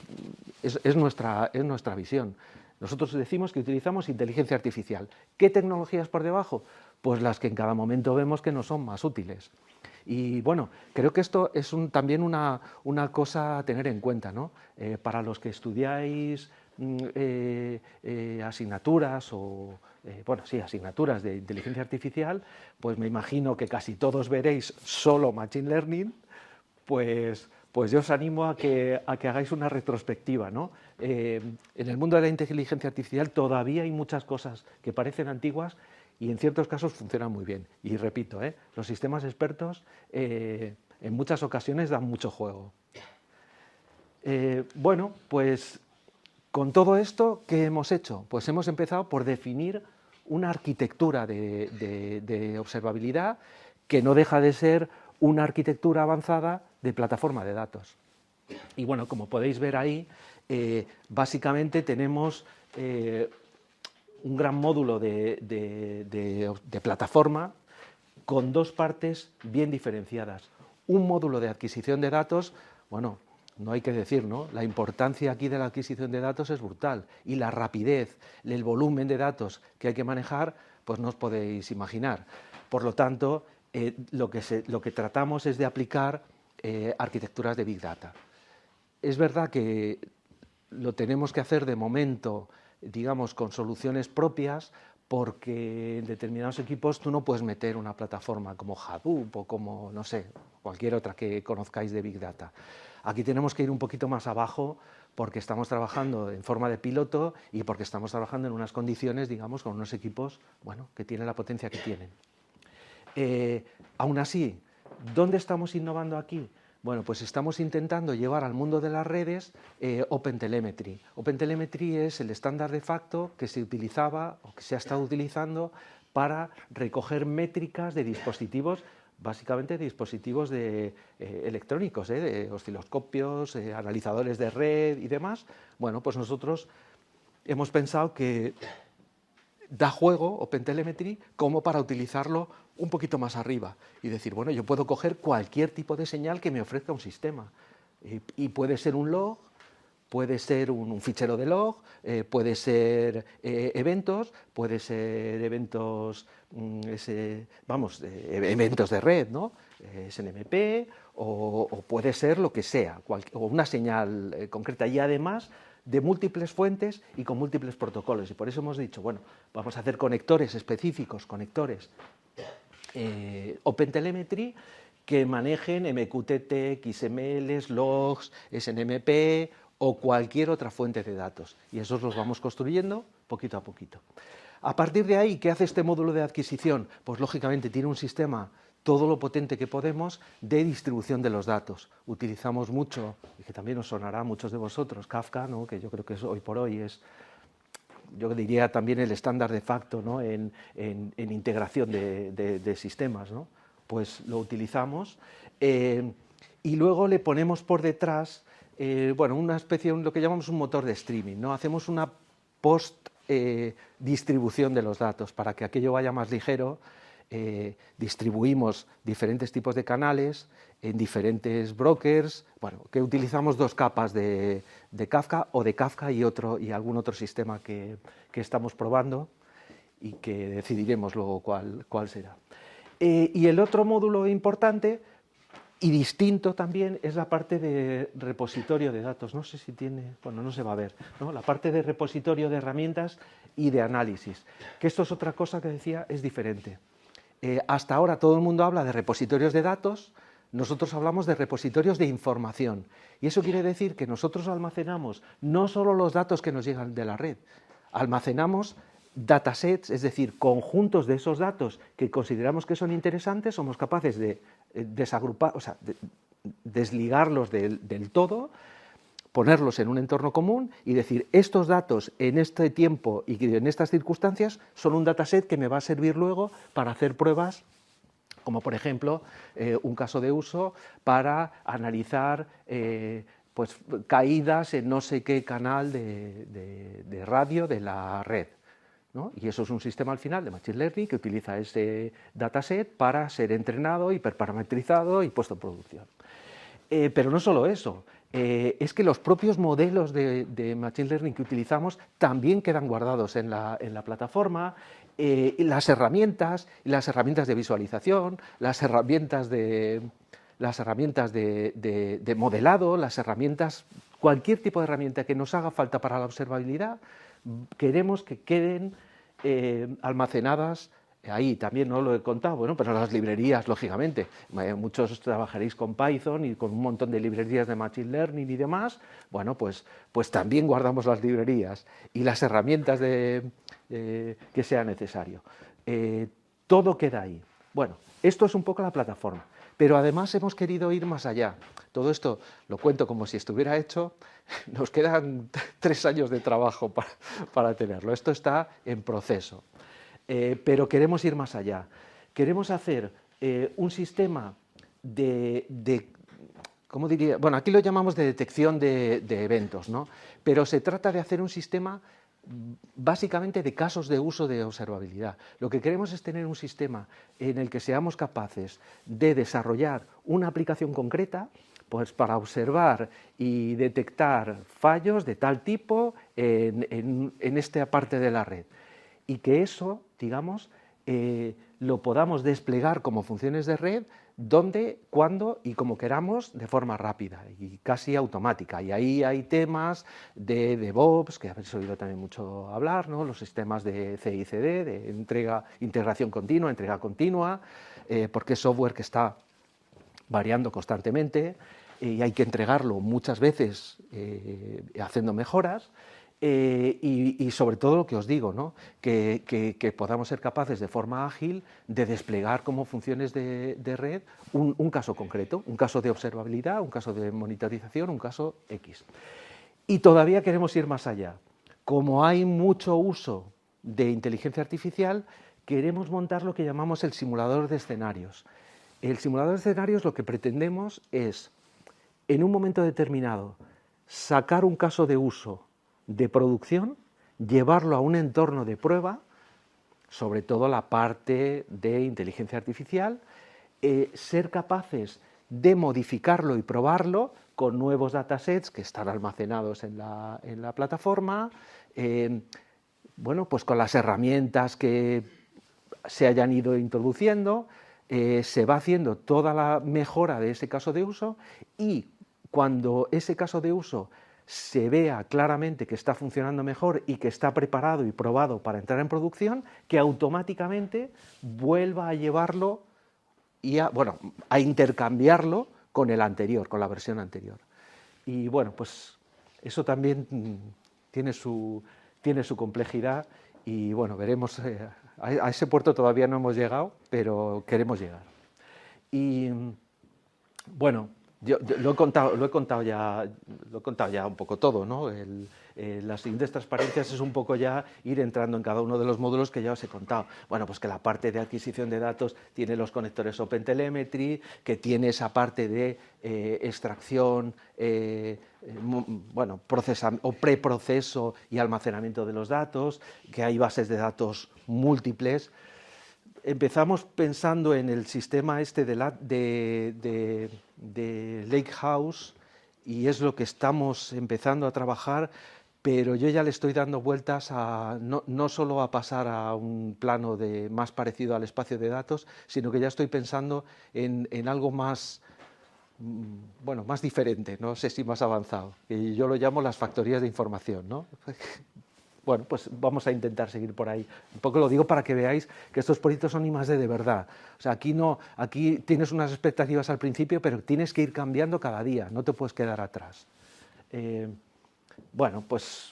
es nuestra visión. Nosotros decimos que utilizamos inteligencia artificial. ¿Qué tecnologías por debajo? Pues las que en cada momento vemos que nos son más útiles. Y bueno, creo que esto es también una cosa a tener en cuenta, ¿no? Para los que estudiáis asignaturas o, bueno, sí, asignaturas de inteligencia artificial, pues me imagino que casi todos veréis solo Machine Learning, pues yo os animo a que hagáis una retrospectiva, ¿no? En el mundo de la inteligencia artificial todavía hay muchas cosas que parecen antiguas y en ciertos casos funcionan muy bien. Y repito, los sistemas expertos en muchas ocasiones dan mucho juego. Bueno, pues con todo esto, ¿qué hemos hecho? Pues hemos empezado por definir una arquitectura de observabilidad que no deja de ser una arquitectura avanzada de plataforma de datos. Y bueno, como podéis ver ahí, básicamente tenemos un gran módulo de plataforma con dos partes bien diferenciadas. Un módulo de adquisición de datos, bueno, no hay que decir, ¿no? La importancia aquí de la adquisición de datos es brutal y la rapidez, el volumen de datos que hay que manejar, pues no os podéis imaginar. Por lo tanto, lo que tratamos es de aplicar arquitecturas de Big Data. Es verdad que lo tenemos que hacer de momento, digamos, con soluciones propias, porque en determinados equipos tú no puedes meter una plataforma como Hadoop o como, no sé, cualquier otra que conozcáis de Big Data. Aquí tenemos que ir un poquito más abajo porque estamos trabajando en forma de piloto y porque estamos trabajando en unas condiciones, digamos, con unos equipos, bueno, que tienen la potencia que tienen. Aún así, ¿dónde estamos innovando aquí? Bueno, pues estamos intentando llevar al mundo de las redes OpenTelemetry. OpenTelemetry es el estándar de facto que se utilizaba o que se ha estado utilizando para recoger métricas de dispositivos, básicamente dispositivos electrónicos, de osciloscopios, analizadores de red y demás. Bueno, pues nosotros hemos pensado que da juego OpenTelemetry como para utilizarlo un poquito más arriba y decir, bueno, yo puedo coger cualquier tipo de señal que me ofrezca un sistema y puede ser un log, puede ser un fichero de log, puede ser eventos, puede ser eventos, eventos de red, ¿no? SNMP o puede ser lo que sea, o una señal concreta y además de múltiples fuentes y con múltiples protocolos. Y por eso hemos dicho, bueno, vamos a hacer conectores específicos, conectores OpenTelemetry que manejen MQTT, XML, logs, SNMP o cualquier otra fuente de datos. Y esos los vamos construyendo poquito a poquito. A partir de ahí, ¿qué hace este módulo de adquisición? Pues lógicamente tiene un sistema todo lo potente que podemos de distribución de los datos. Utilizamos mucho, y que también os sonará a muchos de vosotros, Kafka, ¿no? Que yo creo que hoy por hoy es, yo diría también el estándar de facto, ¿no? en integración de sistemas, ¿no? Pues lo utilizamos y luego le ponemos por detrás bueno, una especie, lo que llamamos un motor de streaming, ¿no? Hacemos una distribución de los datos para que aquello vaya más ligero. Distribuimos diferentes tipos de canales en diferentes brokers, bueno, que utilizamos dos capas de Kafka o de Kafka y algún otro sistema que estamos probando y que decidiremos luego cuál será. Y el otro módulo importante y distinto también es la parte de repositorio de datos. No sé si tiene, bueno, no se va a ver, ¿no? La parte de repositorio de herramientas y de análisis, que esto es otra cosa que decía, es diferente. Hasta ahora todo el mundo habla de repositorios de datos, nosotros hablamos de repositorios de información. Y eso quiere decir que nosotros almacenamos no solo los datos que nos llegan de la red, almacenamos datasets, es decir, conjuntos de esos datos que consideramos que son interesantes, somos capaces de desagrupar, o sea, desligarlos del todo, ponerlos en un entorno común y decir, estos datos en este tiempo y en estas circunstancias son un dataset que me va a servir luego para hacer pruebas, como por ejemplo un caso de uso para analizar pues, caídas en no sé qué canal de radio de la red, ¿no? Y eso es un sistema al final de Machine Learning que utiliza ese dataset para ser entrenado, hiperparametrizado y puesto en producción. Pero no solo eso, es que los propios modelos de Machine Learning que utilizamos también quedan guardados en la plataforma, las herramientas de visualización, las herramientas de modelado, cualquier tipo de herramienta que nos haga falta para la observabilidad, queremos que queden almacenadas ahí. También no lo he contado, bueno, pero las librerías, lógicamente, muchos trabajaréis con Python y con un montón de librerías de Machine Learning y demás, bueno, pues también guardamos las librerías y las herramientas que sea necesario. Todo queda ahí. Bueno, esto es un poco la plataforma, pero además hemos querido ir más allá. Todo esto lo cuento como si estuviera hecho, nos quedan 3 años de trabajo para tenerlo. Esto está en proceso. Pero queremos ir más allá. Queremos hacer un sistema ¿cómo diría? Bueno, aquí lo llamamos de detección de eventos, ¿no? Pero se trata de hacer un sistema básicamente de casos de uso de observabilidad. Lo que queremos es tener un sistema en el que seamos capaces de desarrollar una aplicación concreta, pues para observar y detectar fallos de tal tipo en esta parte de la red. Y que eso, digamos, lo podamos desplegar como funciones de red donde, cuando y como queramos de forma rápida y casi automática. Y ahí hay temas de DevOps, que habéis oído también mucho hablar, ¿no? Los sistemas de CI/CD, de integración continua, entrega continua, porque es software que está variando constantemente y hay que entregarlo muchas veces haciendo mejoras. Y sobre todo lo que os digo, ¿no? que podamos ser capaces de forma ágil de desplegar como funciones de red un caso concreto, un caso de observabilidad, un caso de monitorización, un caso X. Y todavía queremos ir más allá. Como hay mucho uso de inteligencia artificial, queremos montar lo que llamamos el simulador de escenarios. El simulador de escenarios lo que pretendemos es, en un momento determinado, sacar un caso de uso de producción, llevarlo a un entorno de prueba, sobre todo la parte de inteligencia artificial, ser capaces de modificarlo y probarlo con nuevos datasets que están almacenados en la plataforma, bueno, pues con las herramientas que se hayan ido introduciendo, se va haciendo toda la mejora de ese caso de uso y cuando ese caso de uso se vea claramente que está funcionando mejor y que está preparado y probado para entrar en producción, que automáticamente vuelva a llevarlo y a intercambiarlo con el anterior, con la versión anterior. Y bueno, pues eso también tiene su complejidad y bueno, veremos, a ese puerto todavía no hemos llegado, pero queremos llegar. Y bueno, yo lo he contado ya un poco todo, ¿no? Las siguientes transparencias es un poco ya ir entrando en cada uno de los módulos que ya os he contado. Bueno, pues que la parte de adquisición de datos tiene los conectores OpenTelemetry, que tiene esa parte de extracción, preproceso y almacenamiento de los datos, que hay bases de datos múltiples. Empezamos pensando en el sistema este de Lakehouse y es lo que estamos empezando a trabajar, pero yo ya le estoy dando vueltas no solo a pasar a un plano más parecido al espacio de datos, sino que ya estoy pensando en algo más, más diferente, no sé si más avanzado, y yo lo llamo las factorías de información, ¿no? Bueno, pues vamos a intentar seguir por ahí. Un poco lo digo para que veáis que estos proyectos son I+D de verdad. O sea, aquí tienes unas expectativas al principio, pero tienes que ir cambiando cada día, no te puedes quedar atrás. Bueno, pues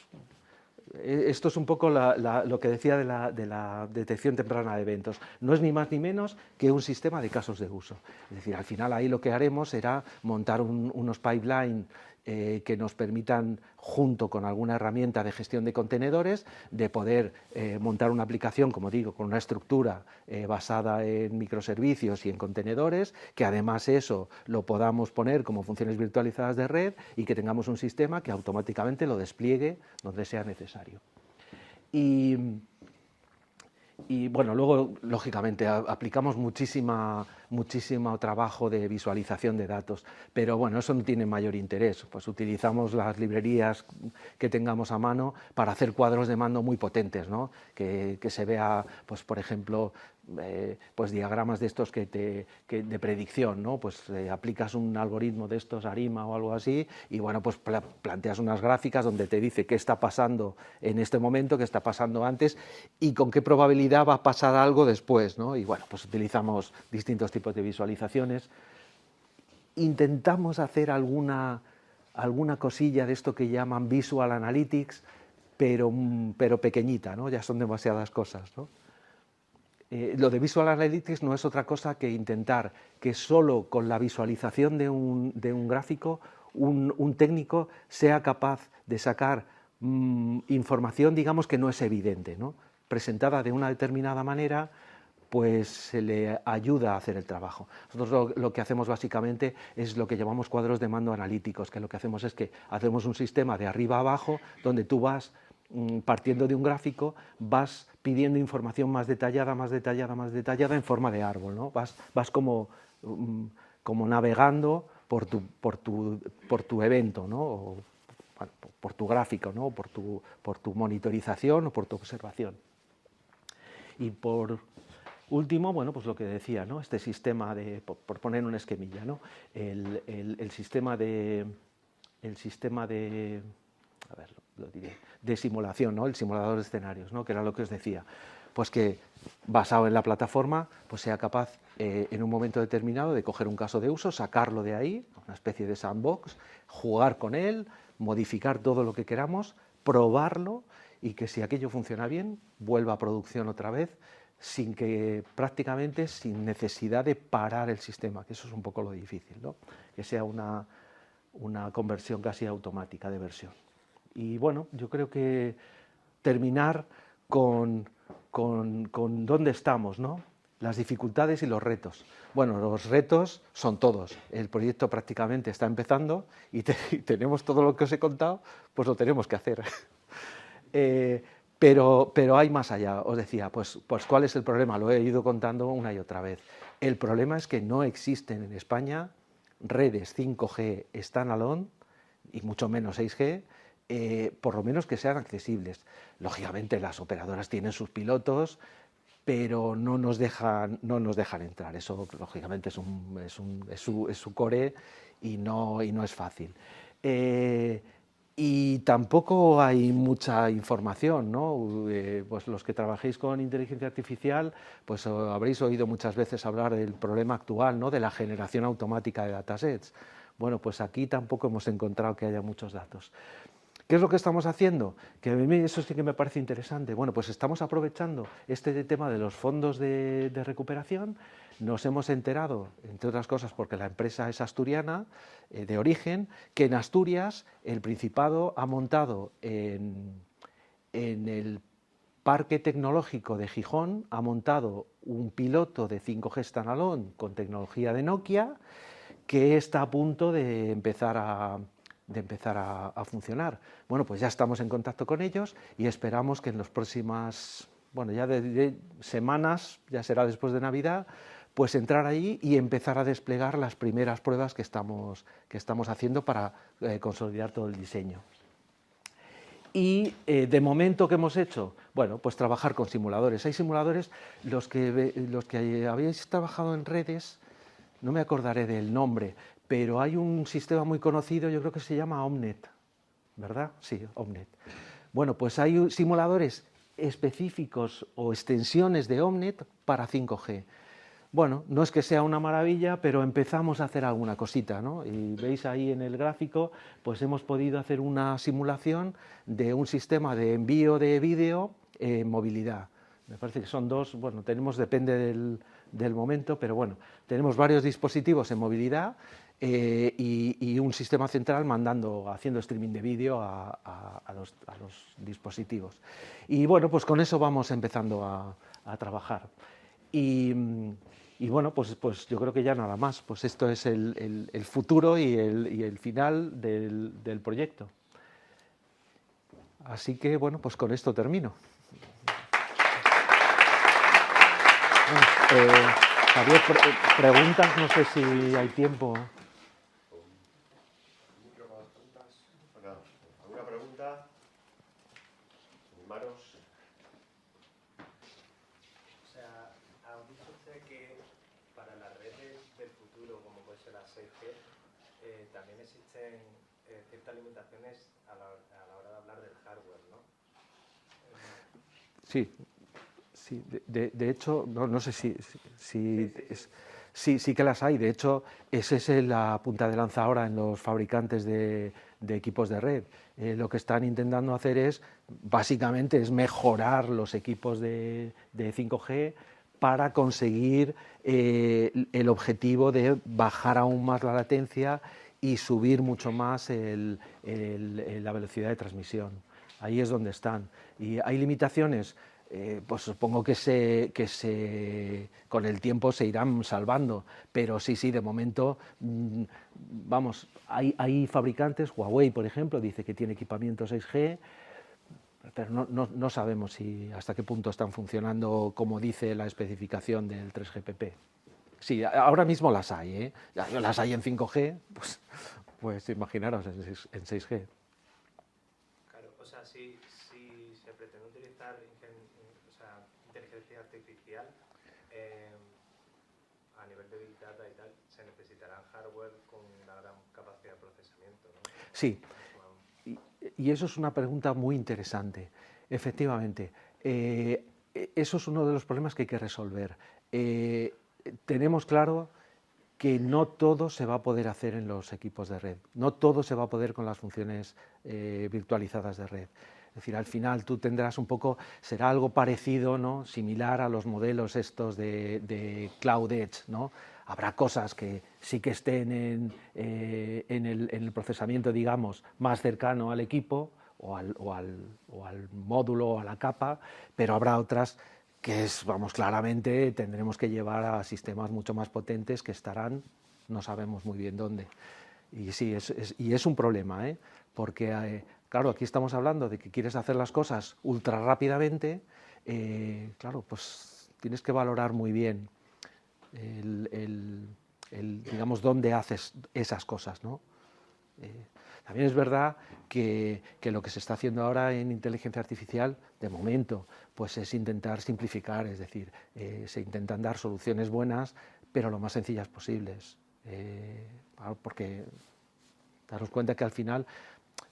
esto es un poco lo que decía de la detección temprana de eventos. No es ni más ni menos que un sistema de casos de uso. Es decir, al final ahí lo que haremos será montar unos pipelines que nos permitan, junto con alguna herramienta de gestión de contenedores, de poder montar una aplicación, como digo, con una estructura basada en microservicios y en contenedores, que además eso lo podamos poner como funciones virtualizadas de red y que tengamos un sistema que automáticamente lo despliegue donde sea necesario. Y bueno, luego, lógicamente, aplicamos muchísima muchísimo trabajo de visualización de datos, pero bueno, eso no tiene mayor interés, pues utilizamos las librerías que tengamos a mano para hacer cuadros de mando muy potentes, ¿no? Que se vea, pues por ejemplo, pues diagramas de estos de predicción, ¿no? Pues aplicas un algoritmo de estos, ARIMA o algo así, y bueno, pues planteas unas gráficas donde te dice qué está pasando en este momento, qué está pasando antes y con qué probabilidad va a pasar algo después, ¿no? Y bueno, pues utilizamos distintos tipos de visualizaciones. Intentamos hacer alguna cosilla de esto que llaman Visual Analytics, pero pequeñita, ¿no? Ya son demasiadas cosas, ¿no? Lo de Visual Analytics no es otra cosa que intentar que solo con la visualización de un gráfico un técnico sea capaz de sacar información, digamos, que no es evidente, ¿no? Presentada de una determinada manera, pues se le ayuda a hacer el trabajo. Nosotros lo que hacemos básicamente es lo que llamamos cuadros de mando analíticos, que lo que hacemos es que hacemos un sistema de arriba a abajo donde tú vas partiendo de un gráfico, vas pidiendo información más detallada, más detallada, más detallada en forma de árbol, ¿no? Vas como navegando por tu evento, ¿no? O, bueno, por tu gráfico, ¿no? por tu monitorización o por tu observación. Y por último, bueno, pues lo que decía, ¿no? Este sistema por poner un esquemilla, ¿no? El sistema de, a ver, lo diré, de simulación, ¿no? El simulador de escenarios, ¿no? Que era lo que os decía, pues que basado en la plataforma, pues sea capaz en un momento determinado de coger un caso de uso, sacarlo de ahí, una especie de sandbox, jugar con él, modificar todo lo que queramos, probarlo y que si aquello funciona bien, vuelva a producción otra vez, prácticamente sin necesidad de parar el sistema, que eso es un poco lo difícil, ¿no? Que sea una conversión casi automática de versión. Y bueno, yo creo que terminar con dónde estamos, ¿no? Las dificultades y los retos. Bueno, los retos son todos. El proyecto prácticamente está empezando y tenemos todo lo que os he contado, pues lo tenemos que hacer. Pero hay más allá. Os decía, pues ¿cuál es el problema? Lo he ido contando una y otra vez. El problema es que no existen en España redes 5G standalone, y mucho menos 6G, por lo menos que sean accesibles. Lógicamente las operadoras tienen sus pilotos, pero no nos dejan entrar. Eso lógicamente es su core y no es fácil. Y tampoco hay mucha información, ¿no? Pues los que trabajéis con inteligencia artificial, pues habréis oído muchas veces hablar del problema actual, ¿no? De la generación automática de datasets. Bueno, pues aquí tampoco hemos encontrado que haya muchos datos. ¿Qué es lo que estamos haciendo? Que a mí eso sí que me parece interesante. Bueno, pues estamos aprovechando este tema de los fondos de recuperación. Nos hemos enterado, entre otras cosas porque la empresa es asturiana, de origen, que en Asturias el Principado ha montado en el Parque Tecnológico de Gijón, ha montado un piloto de 5G standalone con tecnología de Nokia que está a punto de empezar a funcionar. Bueno, pues ya estamos en contacto con ellos y esperamos que en las próximas, bueno, ya de semanas, ya será después de Navidad, pues entrar ahí y empezar a desplegar las primeras pruebas que estamos haciendo para consolidar todo el diseño. Y de momento, ¿qué hemos hecho? Bueno, pues trabajar con simuladores. Hay simuladores, los que habéis trabajado en redes, no me acordaré del nombre, pero hay un sistema muy conocido, yo creo que se llama Omnet, ¿verdad? Sí, Omnet. Bueno, pues hay simuladores específicos o extensiones de Omnet para 5G. Bueno, no es que sea una maravilla, pero empezamos a hacer alguna cosita, ¿no? Y veis ahí en el gráfico, pues hemos podido hacer una simulación de un sistema de envío de vídeo en movilidad. Me parece que son dos, bueno, depende del momento, pero bueno, tenemos varios dispositivos en movilidad y un sistema central haciendo streaming de vídeo a los dispositivos. Y bueno, pues con eso vamos empezando a trabajar. Y bueno, pues yo creo que ya nada más, pues esto es el futuro y el final del proyecto. Así que bueno, pues con esto termino. Javier, preguntas, no sé si hay tiempo. ¿Alguna pregunta? Maros. O sea, ha dicho usted que para las redes del futuro, como puede ser la 6G, también existen ciertas limitaciones a la hora de hablar del hardware, ¿no? Sí, sí. De hecho, no sé si sí que las hay. De hecho, esa es la punta de lanza ahora en los fabricantes de equipos de red. Lo que están intentando hacer es, básicamente, es mejorar los equipos de 5G para conseguir el objetivo de bajar aún más la latencia y subir mucho más la velocidad de transmisión. Ahí es donde están. ¿Y hay limitaciones? Pues supongo que con el tiempo se irán salvando, pero sí, de momento, vamos, hay fabricantes, Huawei, por ejemplo, dice que tiene equipamiento 6G, pero no sabemos hasta qué punto están funcionando como dice la especificación del 3GPP. Sí, ahora mismo las hay, ¿eh? Las hay en 5G, pues imaginaros en 6G. Claro, o sea, si se pretende utilizar inteligencia artificial a nivel de Big Data y tal, se necesitará hardware con una gran capacidad de procesamiento, ¿no? Sí, y eso es una pregunta muy interesante, efectivamente. Eso es uno de los problemas que hay que resolver. Tenemos claro que no todo se va a poder hacer en los equipos de red, no todo se va a poder con las funciones virtualizadas de red. Es decir, al final tú tendrás será algo parecido, ¿no? Similar a los modelos estos de Cloud Edge, ¿no? Habrá cosas que sí que estén en el procesamiento, digamos, más cercano al equipo o al módulo o a la capa, pero habrá otras que claramente tendremos que llevar a sistemas mucho más potentes que estarán, no sabemos muy bien dónde. Y sí, es un problema, ¿eh? Porque, claro, aquí estamos hablando de que quieres hacer las cosas ultra rápidamente, claro, pues tienes que valorar muy bien digamos, dónde haces esas cosas, ¿no? También es verdad que lo que se está haciendo ahora en inteligencia artificial, de momento, pues es intentar simplificar, es decir, se intentan dar soluciones buenas, pero lo más sencillas posibles, porque daros cuenta que al final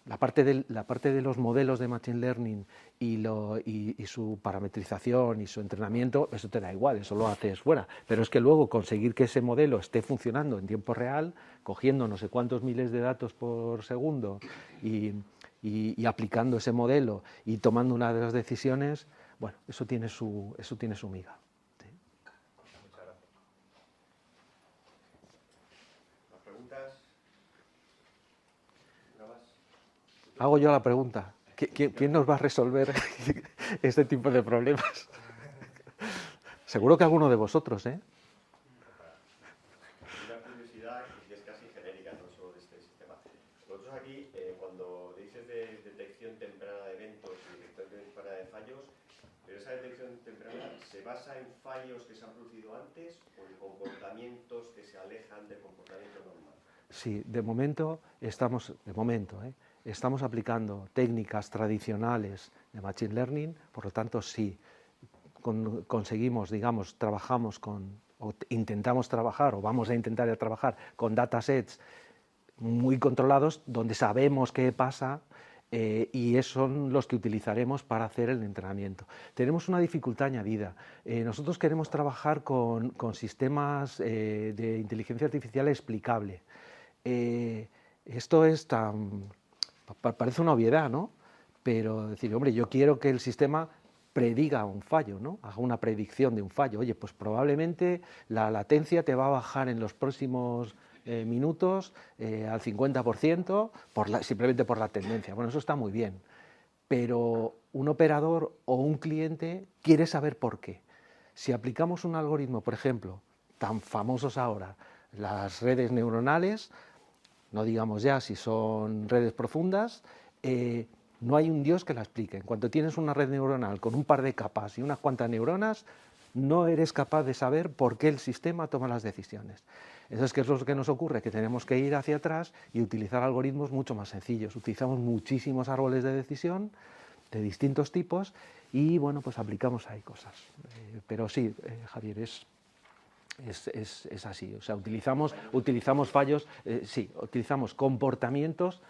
la parte de los modelos de Machine Learning y su parametrización y su entrenamiento, eso te da igual, eso lo haces fuera. Pero es que luego conseguir que ese modelo esté funcionando en tiempo real, cogiendo no sé cuántos miles de datos por segundo y aplicando ese modelo y tomando una de las decisiones, bueno, eso tiene su miga. ¿Sí? Muchas gracias. ¿Más preguntas? Hago yo la pregunta. ¿Quién nos va a resolver este tipo de problemas? Seguro que alguno de vosotros, ¿eh? Una curiosidad que es casi genérica, no solo de este sistema. Vosotros aquí, cuando dices de detección temprana de eventos y detección temprana de fallos, pero esa detección temprana se basa en fallos que se han producido antes o en comportamientos que se alejan del comportamiento normal. Sí, de momento estamos aplicando técnicas tradicionales de Machine Learning, por lo tanto sí, conseguimos, digamos, o intentamos trabajar, o vamos a intentar trabajar con datasets muy controlados, donde sabemos qué pasa, y esos son los que utilizaremos para hacer el entrenamiento. Tenemos una dificultad añadida. Nosotros queremos trabajar con sistemas de inteligencia artificial explicable. Esto parece una obviedad, ¿no? Pero decir, hombre, yo quiero que el sistema prediga un fallo, ¿no? Haga una predicción de un fallo. Oye, pues probablemente la latencia te va a bajar en los próximos minutos al 50% simplemente por la tendencia. Bueno, eso está muy bien, pero un operador o un cliente quiere saber por qué. Si aplicamos un algoritmo, por ejemplo, tan famosos ahora, las redes neuronales, no digamos ya si son redes profundas, no hay un Dios que la explique. En cuanto tienes una red neuronal con un par de capas y unas cuantas neuronas, no eres capaz de saber por qué el sistema toma las decisiones. Entonces, ¿qué es lo que nos ocurre? Que tenemos que ir hacia atrás y utilizar algoritmos mucho más sencillos. Utilizamos muchísimos árboles de decisión de distintos tipos y, bueno, pues aplicamos ahí cosas. Pero sí, Javier, es así. O sea, utilizamos fallos, sí, utilizamos comportamientos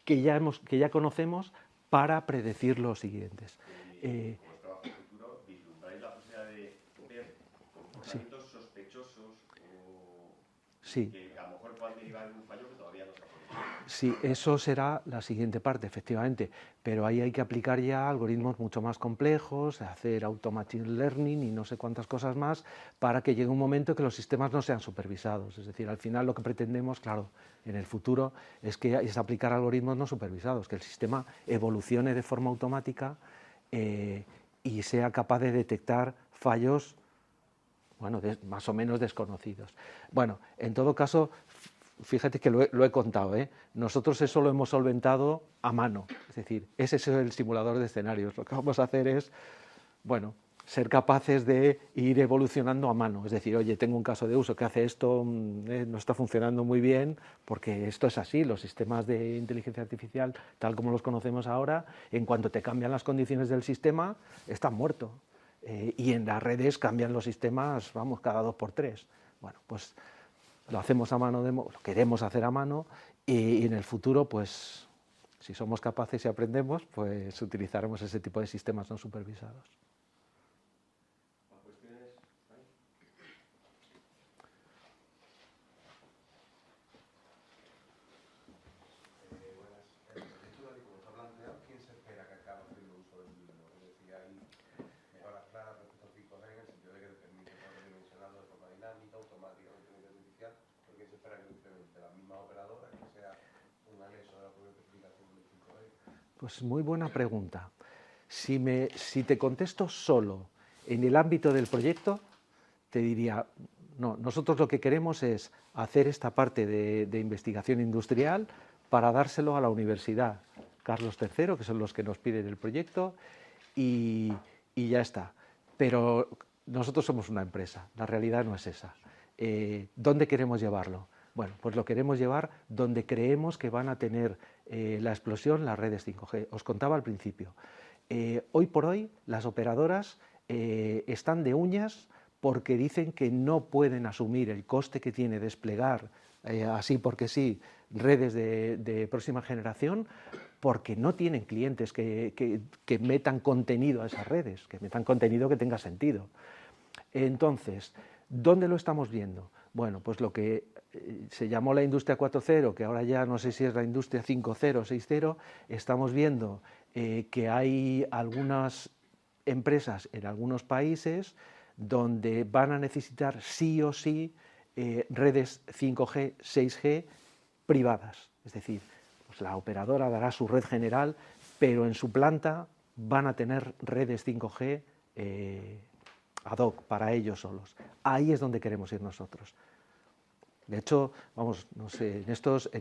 que ya conocemos para predecir los siguientes. Como trabajo futuro, ¿vislumbráis la posibilidad de ver comportamientos sospechosos o que a lo mejor puedan derivar en un fallo que todavía no se ha producido? Sí, eso será la siguiente parte, efectivamente, pero ahí hay que aplicar ya algoritmos mucho más complejos, hacer automatic learning y no sé cuántas cosas más, para que llegue un momento que los sistemas no sean supervisados. Es decir, al final lo que pretendemos, claro, en el futuro es aplicar algoritmos no supervisados, que el sistema evolucione de forma automática y sea capaz de detectar fallos, bueno, más o menos desconocidos. Bueno, en todo caso, fíjate que lo he contado, nosotros eso lo hemos solventado a mano, es decir, ese es el simulador de escenarios. Lo que vamos a hacer es, bueno, ser capaces de ir evolucionando a mano, es decir, oye, tengo un caso de uso que hace esto, no está funcionando muy bien, porque esto es así, los sistemas de inteligencia artificial, tal como los conocemos ahora, en cuanto te cambian las condiciones del sistema, están muertos. Y en las redes cambian los sistemas, vamos, cada 2 por 3. Bueno, pues lo hacemos a mano, lo queremos hacer a mano y en el futuro, pues, si somos capaces y aprendemos, pues utilizaremos ese tipo de sistemas no supervisados. Pues muy buena pregunta. Si te contesto solo en el ámbito del proyecto, te diría, no, nosotros lo que queremos es hacer esta parte de investigación industrial para dárselo a la Universidad Carlos III, que son los que nos piden el proyecto, y ya está. Pero nosotros somos una empresa, la realidad no es esa. ¿Dónde queremos llevarlo? Bueno, pues lo queremos llevar donde creemos que van a tener la explosión las redes 5G. Os contaba al principio. Hoy por hoy las operadoras están de uñas porque dicen que no pueden asumir el coste que tiene desplegar así porque sí redes de próxima generación, porque no tienen clientes que metan contenido a esas redes, que metan contenido que tenga sentido. Entonces, ¿dónde lo estamos viendo? Bueno, pues lo que se llamó la industria 4.0, que ahora ya no sé si es la industria 5.0 o 6.0, estamos viendo que hay algunas empresas en algunos países donde van a necesitar sí o sí redes 5G, 6G privadas. Es decir, pues la operadora dará su red general, pero en su planta van a tener redes 5G ad hoc para ellos solos. Ahí es donde queremos ir nosotros. De hecho, vamos, no sé, en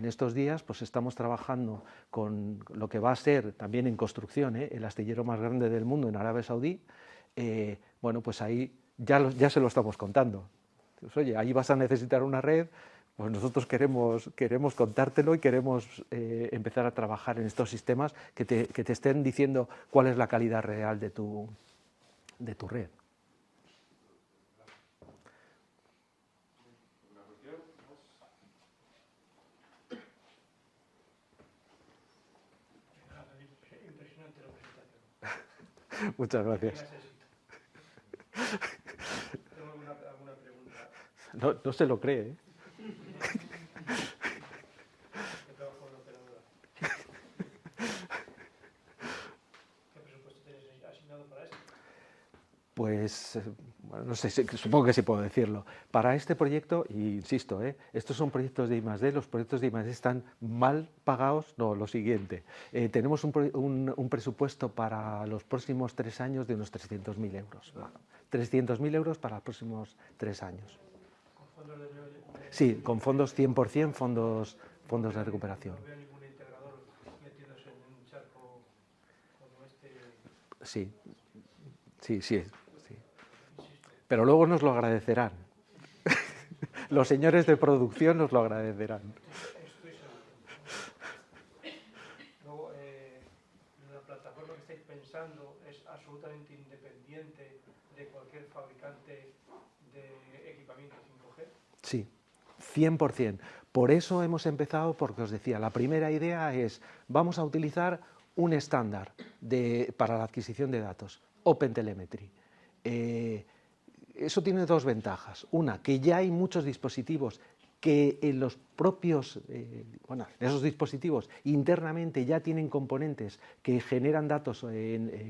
estos días pues estamos trabajando con lo que va a ser también en construcción, el astillero más grande del mundo en Arabia Saudí. Bueno, pues ahí ya se lo estamos contando. Pues, oye, ahí vas a necesitar una red, pues nosotros queremos contártelo y queremos empezar a trabajar en estos sistemas que te estén diciendo cuál es la calidad real de tu red. Muchas gracias. ¿Tengo alguna pregunta? No se lo cree, ¿eh? Yo trabajo en una operadora. ¿Qué presupuesto tenéis asignado para esto? Pues, bueno, no sé, supongo que sí puedo decirlo. Para este proyecto, y insisto, estos son proyectos de I+D, los proyectos de I+D están mal pagados, no, lo siguiente. Tenemos un presupuesto para los próximos 3 años de unos 300.000 euros. Bueno, 300.000 euros para los próximos 3 años. ¿Con fondos de Sí, con fondos 100%, fondos de recuperación. No veo ningún integrador metiéndose en un charco como este. Sí. Sí. Si pero luego nos lo agradecerán. Los señores de producción nos lo agradecerán. Estoy seguro. Luego, la plataforma que estáis pensando es absolutamente independiente de cualquier fabricante de equipamiento 5G. Sí, 100%. Por eso hemos empezado, porque os decía, la primera idea es, vamos a utilizar un estándar para la adquisición de datos, OpenTelemetry. Eso tiene dos ventajas. Una, que ya hay muchos dispositivos que en los propios, esos dispositivos internamente ya tienen componentes que generan datos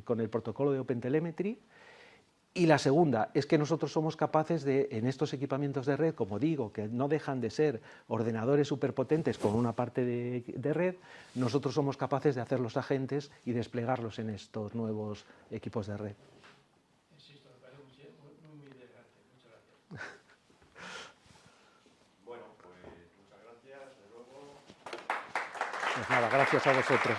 con el protocolo de OpenTelemetry. Y la segunda es que nosotros somos capaces de, en estos equipamientos de red, como digo, que no dejan de ser ordenadores superpotentes con una parte de red, nosotros somos capaces de hacer los agentes y desplegarlos en estos nuevos equipos de red. Insisto, me parece muy elegante. Muchas gracias. Bueno, pues muchas gracias, de nuevo. Pues nada, gracias a vosotros.